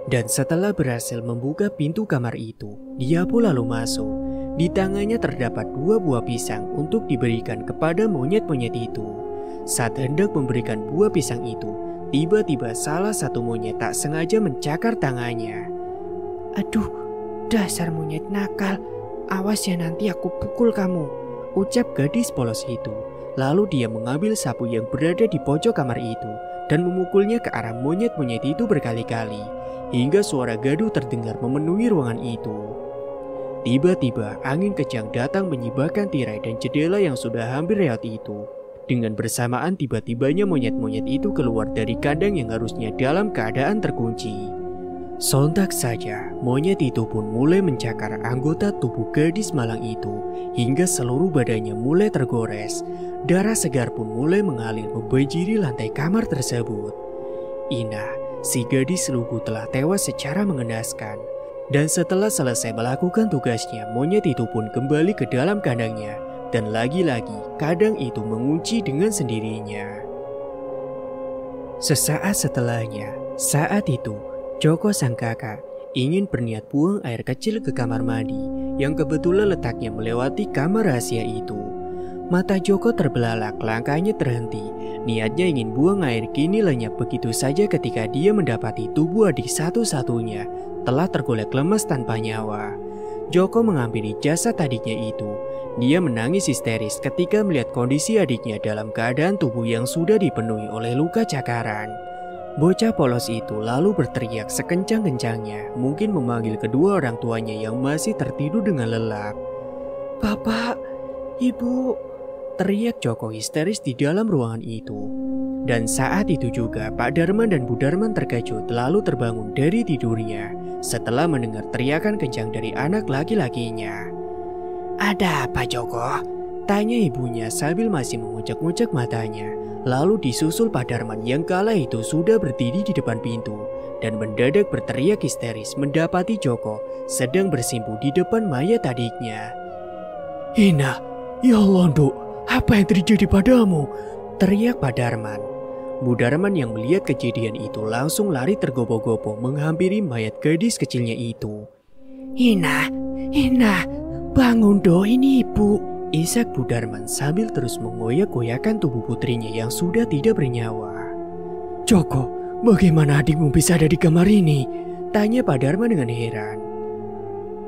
Dan setelah berhasil membuka pintu kamar itu, dia pun lalu masuk. Di tangannya terdapat 2 buah pisang untuk diberikan kepada monyet-monyet itu. Saat hendak memberikan buah pisang itu, tiba-tiba salah satu monyet tak sengaja mencakar tangannya. Aduh, dasar monyet nakal. Awas ya nanti aku pukul kamu, ucap gadis polos itu. Lalu dia mengambil sapu yang berada di pojok kamar itu dan memukulnya ke arah monyet-monyet itu berkali-kali, hingga suara gaduh terdengar memenuhi ruangan itu. Tiba-tiba angin kencang datang menyibakkan tirai dan jendela yang sudah hampir reot itu. Dengan bersamaan tiba-tibanya monyet-monyet itu keluar dari kandang yang harusnya dalam keadaan terkunci. Sontak saja, monyet itu pun mulai mencakar anggota tubuh gadis malang itu hingga seluruh badannya mulai tergores. Darah segar pun mulai mengalir membanjiri lantai kamar tersebut. Inah, si gadis lugu telah tewas secara mengenaskan. Dan setelah selesai melakukan tugasnya, monyet itu pun kembali ke dalam kandangnya. Dan lagi-lagi, kandang itu mengunci dengan sendirinya. Sesaat setelahnya, saat itu, Joko sang kakak ingin berniat buang air kecil ke kamar mandi yang kebetulan letaknya melewati kamar rahasia itu. Mata Joko terbelalak, langkahnya terhenti. Niatnya ingin buang air kini lenyap begitu saja ketika dia mendapati tubuh adik satu-satunya telah tergolek lemas tanpa nyawa. Joko menghampiri jasad adiknya itu. Dia menangis histeris ketika melihat kondisi adiknya dalam keadaan tubuh yang sudah dipenuhi oleh luka cakaran. Bocah polos itu lalu berteriak sekencang-kencangnya, mungkin memanggil kedua orang tuanya yang masih tertidur dengan lelap. Bapak, Ibu, teriak Joko histeris di dalam ruangan itu. Dan saat itu juga Pak Darman dan Bu Darman terkejut lalu terbangun dari tidurnya setelah mendengar teriakan kencang dari anak laki-lakinya. Ada apa Joko? Tanya ibunya sambil masih mengucek-ngucek matanya. Lalu disusul Pak Darman yang kala itu sudah berdiri di depan pintu dan mendadak berteriak histeris mendapati Joko sedang bersimpuh di depan mayat adiknya. Ina, ya Allah Nduk, apa yang terjadi padamu? Teriak Pak Darman. Bu Darman yang melihat kejadian itu langsung lari tergopoh-gopoh menghampiri mayat gadis kecilnya itu. Ina, bangun Nduk, ini ibu. Isak Bu Darman sambil terus mengoyak-goyakkan tubuh putrinya yang sudah tidak bernyawa. Joko, bagaimana adikmu bisa ada di kamar ini? Tanya Pak Darman dengan heran.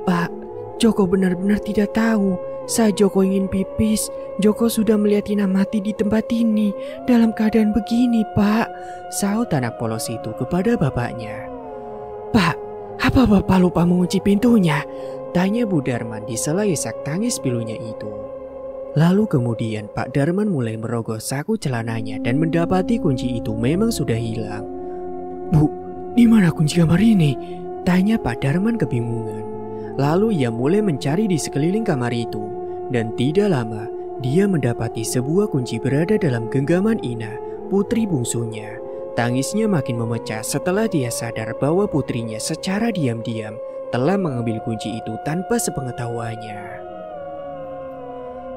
Pak, Joko benar-benar tidak tahu. Saat Joko ingin pipis, Joko sudah melihat Ina mati di tempat ini dalam keadaan begini, Pak. Sahut anak polos itu kepada bapaknya. Pak, apa Bapak lupa mengunci pintunya? Tanya Bu Darman di sela isak tangis pilunya itu. Lalu kemudian Pak Darman mulai merogoh saku celananya dan mendapati kunci itu memang sudah hilang. Bu, di mana kunci kamar ini? Tanya Pak Darman kebingungan. Lalu ia mulai mencari di sekeliling kamar itu. Dan tidak lama, dia mendapati sebuah kunci berada dalam genggaman Ina, putri bungsunya. Tangisnya makin memecah setelah dia sadar bahwa putrinya secara diam-diam telah mengambil kunci itu tanpa sepengetahuannya.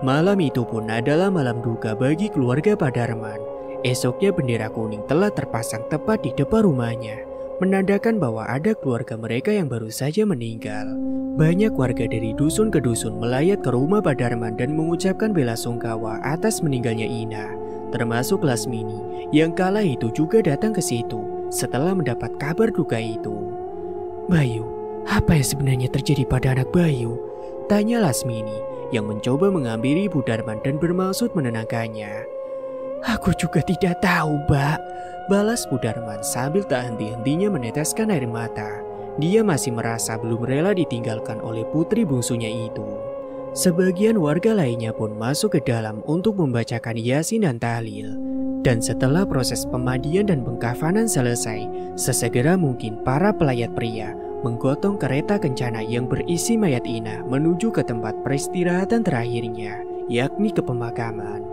Malam itu pun adalah malam duka bagi keluarga Pak Darman. Esoknya bendera kuning telah terpasang tepat di depan rumahnya. menandakan bahwa ada keluarga mereka yang baru saja meninggal. Banyak warga dari dusun ke dusun melayat ke rumah Pak Darman dan mengucapkan belasungkawa atas meninggalnya Ina, termasuk Lasmini yang kala itu juga datang ke situ setelah mendapat kabar duka itu. Bayu, apa yang sebenarnya terjadi pada anak Bayu? Tanya Lasmini yang mencoba menghampiri Bu Darman dan bermaksud menenangkannya. Aku juga tidak tahu, Mbak. Balas Bu Darman sambil tak henti-hentinya meneteskan air mata. Dia masih merasa belum rela ditinggalkan oleh putri bungsunya itu. Sebagian warga lainnya pun masuk ke dalam untuk membacakan Yasin dan tahlil. Dan setelah proses pemandian dan pengkafanan selesai, sesegera mungkin para pelayat pria menggotong kereta kencana yang berisi mayat Ina menuju ke tempat peristirahatan terakhirnya, yakni ke pemakaman.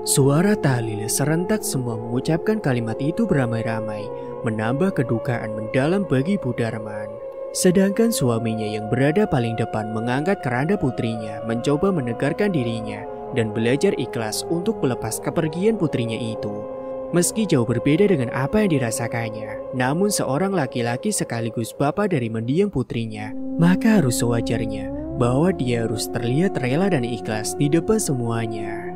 Suara tahlil serentak semua mengucapkan kalimat itu beramai-ramai, menambah kedukaan mendalam bagi Bu Darman. Sedangkan suaminya yang berada paling depan mengangkat keranda putrinya, mencoba menegarkan dirinya dan belajar ikhlas untuk melepas kepergian putrinya itu. Meski jauh berbeda dengan apa yang dirasakannya, namun seorang laki-laki sekaligus bapak dari mendiang putrinya, maka harus sewajarnya bahwa dia harus terlihat rela dan ikhlas di depan semuanya.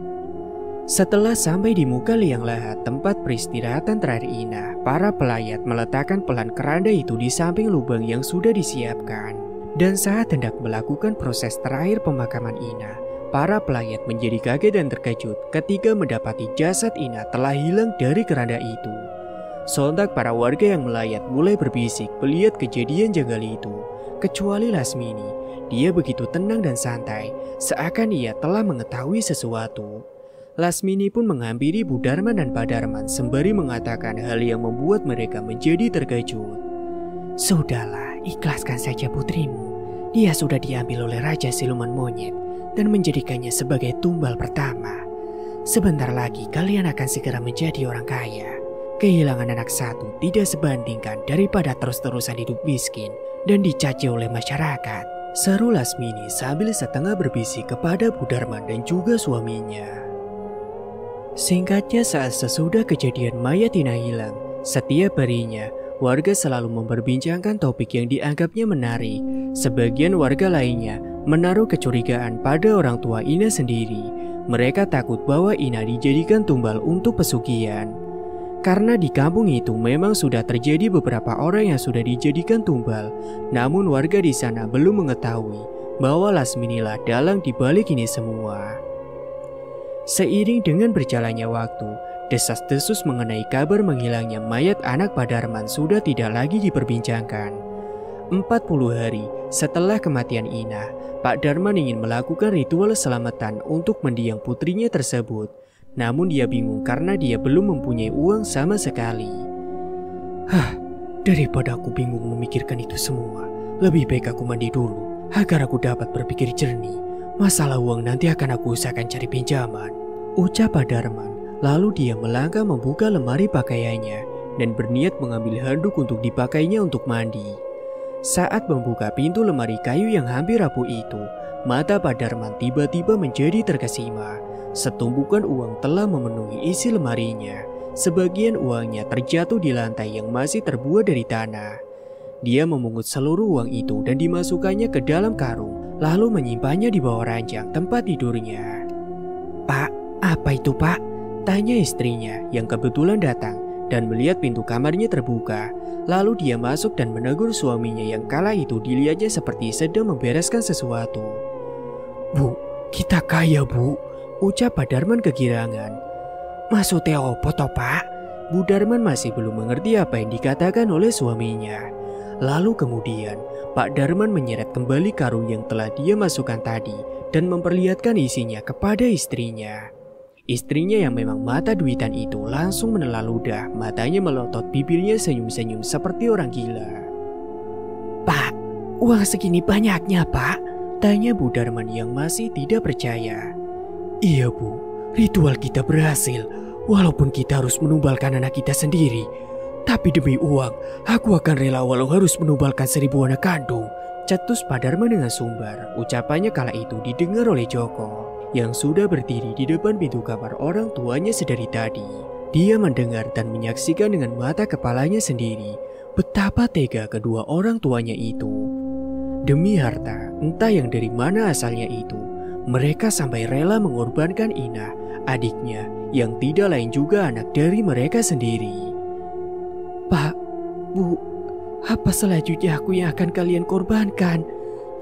Setelah sampai di muka liang lahat tempat peristirahatan terakhir Ina, para pelayat meletakkan pelan keranda itu di samping lubang yang sudah disiapkan. Dan saat hendak melakukan proses terakhir pemakaman Ina, para pelayat menjadi kaget dan terkejut ketika mendapati jasad Ina telah hilang dari keranda itu. Sontak para warga yang melayat mulai berbisik melihat kejadian janggal itu, kecuali Lasmini. Dia begitu tenang dan santai, seakan ia telah mengetahui sesuatu. Lasmini pun menghampiri Bu Darman dan Pak Darman sembari mengatakan hal yang membuat mereka menjadi terkejut. Sudahlah, ikhlaskan saja putrimu. Dia sudah diambil oleh Raja Siluman Monyet dan menjadikannya sebagai tumbal pertama. Sebentar lagi kalian akan segera menjadi orang kaya. Kehilangan anak satu tidak sebandingkan daripada terus-terusan hidup miskin dan dicaci oleh masyarakat. Seru Lasmini sambil setengah berbisik kepada Bu Darman dan juga suaminya. Singkatnya, saat sesudah kejadian mayat Ina hilang, setiap harinya warga selalu memperbincangkan topik yang dianggapnya menarik. Sebagian warga lainnya menaruh kecurigaan pada orang tua Ina sendiri. Mereka takut bahwa Ina dijadikan tumbal untuk pesugihan. Karena di kampung itu memang sudah terjadi beberapa orang yang sudah dijadikan tumbal, namun warga di sana belum mengetahui bahwa Lasminilah dalang dibalik ini semua. Seiring dengan berjalannya waktu, desas-desus mengenai kabar menghilangnya mayat anak Pak Darman sudah tidak lagi diperbincangkan. 40 hari setelah kematian Ina, Pak Darman ingin melakukan ritual selamatan untuk mendiang putrinya tersebut. Namun dia bingung karena dia belum mempunyai uang sama sekali. Daripada aku bingung memikirkan itu semua, lebih baik aku mandi dulu agar aku dapat berpikir jernih. Masalah uang nanti akan aku usahakan cari pinjaman, ucap Pak Darman. Lalu dia melangkah membuka lemari pakaiannya dan berniat mengambil handuk untuk dipakainya untuk mandi. Saat membuka pintu lemari kayu yang hampir rapuh itu, mata Pak Darman tiba-tiba menjadi terkesima. Setumpukan uang telah memenuhi isi lemarinya. Sebagian uangnya terjatuh di lantai yang masih terbuat dari tanah. Dia memungut seluruh uang itu dan dimasukkannya ke dalam karung, lalu menyimpannya di bawah ranjang tempat tidurnya. "Pak, apa itu, Pak?" tanya istrinya yang kebetulan datang dan melihat pintu kamarnya terbuka. Lalu dia masuk dan menegur suaminya yang kala itu dilihatnya seperti sedang membereskan sesuatu. "Bu, kita kaya, Bu," ucap Pak Darman kegirangan. "Maksudnya apa toh, Pak?" Bu Darman masih belum mengerti apa yang dikatakan oleh suaminya. Lalu kemudian Pak Darman menyeret kembali karung yang telah dia masukkan tadi dan memperlihatkan isinya kepada istrinya. Istrinya yang memang mata duitan itu langsung menelan ludah, matanya melotot, bibirnya senyum-senyum seperti orang gila. "Pak, uang segini banyaknya, Pak?" tanya Bu Darman yang masih tidak percaya. "Iya, Bu, ritual kita berhasil. Walaupun kita harus menumbalkan anak kita sendiri, tapi demi uang, aku akan rela walau harus menumbalkan 1000 anak kandung," cetus Pak Darman dengan sumbar. Ucapannya kala itu didengar oleh Joko yang sudah berdiri di depan pintu kamar orang tuanya sedari tadi. Dia mendengar dan menyaksikan dengan mata kepalanya sendiri betapa tega kedua orang tuanya itu. Demi harta, entah yang dari mana asalnya itu, mereka sampai rela mengorbankan Ina, adiknya, yang tidak lain juga anak dari mereka sendiri. Pak, Bu, apa selanjutnya aku yang akan kalian korbankan?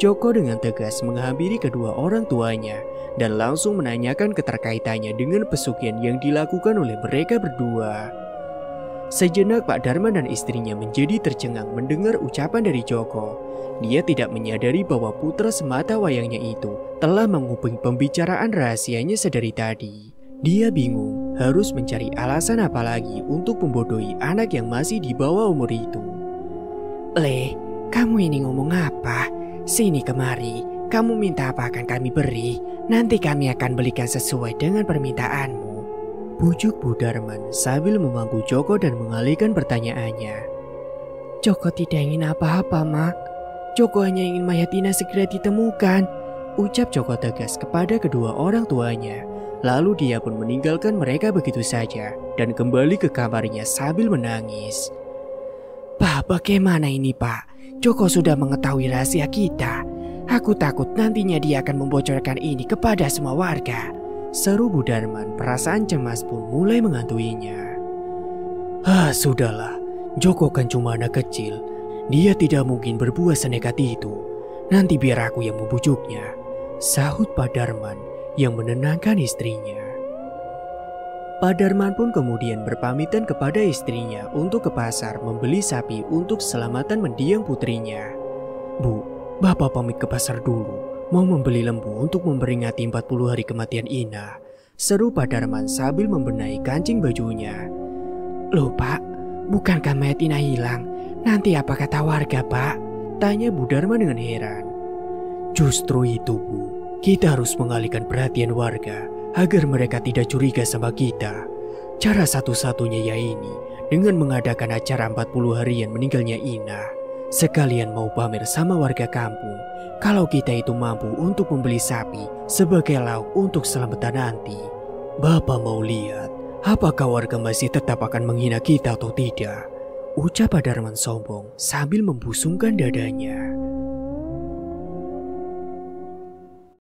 Joko dengan tegas menghampiri kedua orang tuanya dan langsung menanyakan keterkaitannya dengan pesugihan yang dilakukan oleh mereka berdua. Sejenak Pak Darman dan istrinya menjadi tercengang mendengar ucapan dari Joko. Dia tidak menyadari bahwa putra semata wayangnya itu telah menguping pembicaraan rahasianya sedari tadi. Dia bingung harus mencari alasan apa lagi untuk membodohi anak yang masih di bawah umur itu. Le, kamu ini ngomong apa? Sini kemari, kamu minta apa akan kami beri. Nanti kami akan belikan sesuai dengan permintaanmu. Bujuk Bu Darman sambil memangku Joko dan mengalihkan pertanyaannya. Joko tidak ingin apa-apa, Mak. Joko hanya ingin mayat Ina segera ditemukan, ucap Joko tegas kepada kedua orang tuanya. Lalu dia pun meninggalkan mereka begitu saja dan kembali ke kamarnya sambil menangis. Pak, bagaimana ini Pak? Joko sudah mengetahui rahasia kita. Aku takut nantinya dia akan membocorkan ini kepada semua warga. Seru Bu Darman, perasaan cemas pun mulai menghantuinya. Sudahlah, Joko kan cuma anak kecil. Dia tidak mungkin berbuat senekat itu. Nanti biar aku yang membujuknya, sahut Pak Darman yang menenangkan istrinya. Pak Darman pun kemudian berpamitan kepada istrinya untuk ke pasar membeli sapi untuk keselamatan mendiang putrinya. Bu, Bapak pamit ke pasar dulu, mau membeli lembu untuk memperingati 40 hari kematian Ina, seru Pak Darman sambil membenahi kancing bajunya. Loh Pak, bukankah mayat Ina hilang? Nanti apa kata warga Pak? Tanya Bu Darman dengan heran. Justru itu Bu, kita harus mengalihkan perhatian warga agar mereka tidak curiga sama kita. Cara satu-satunya yaitu dengan mengadakan acara 40 harian meninggalnya Ina. Sekalian mau pamer sama warga kampung kalau kita itu mampu untuk membeli sapi sebagai lauk untuk selamatan nanti. Bapak mau lihat apakah warga masih tetap akan menghina kita atau tidak, ucap Pak Darman sombong sambil membusungkan dadanya.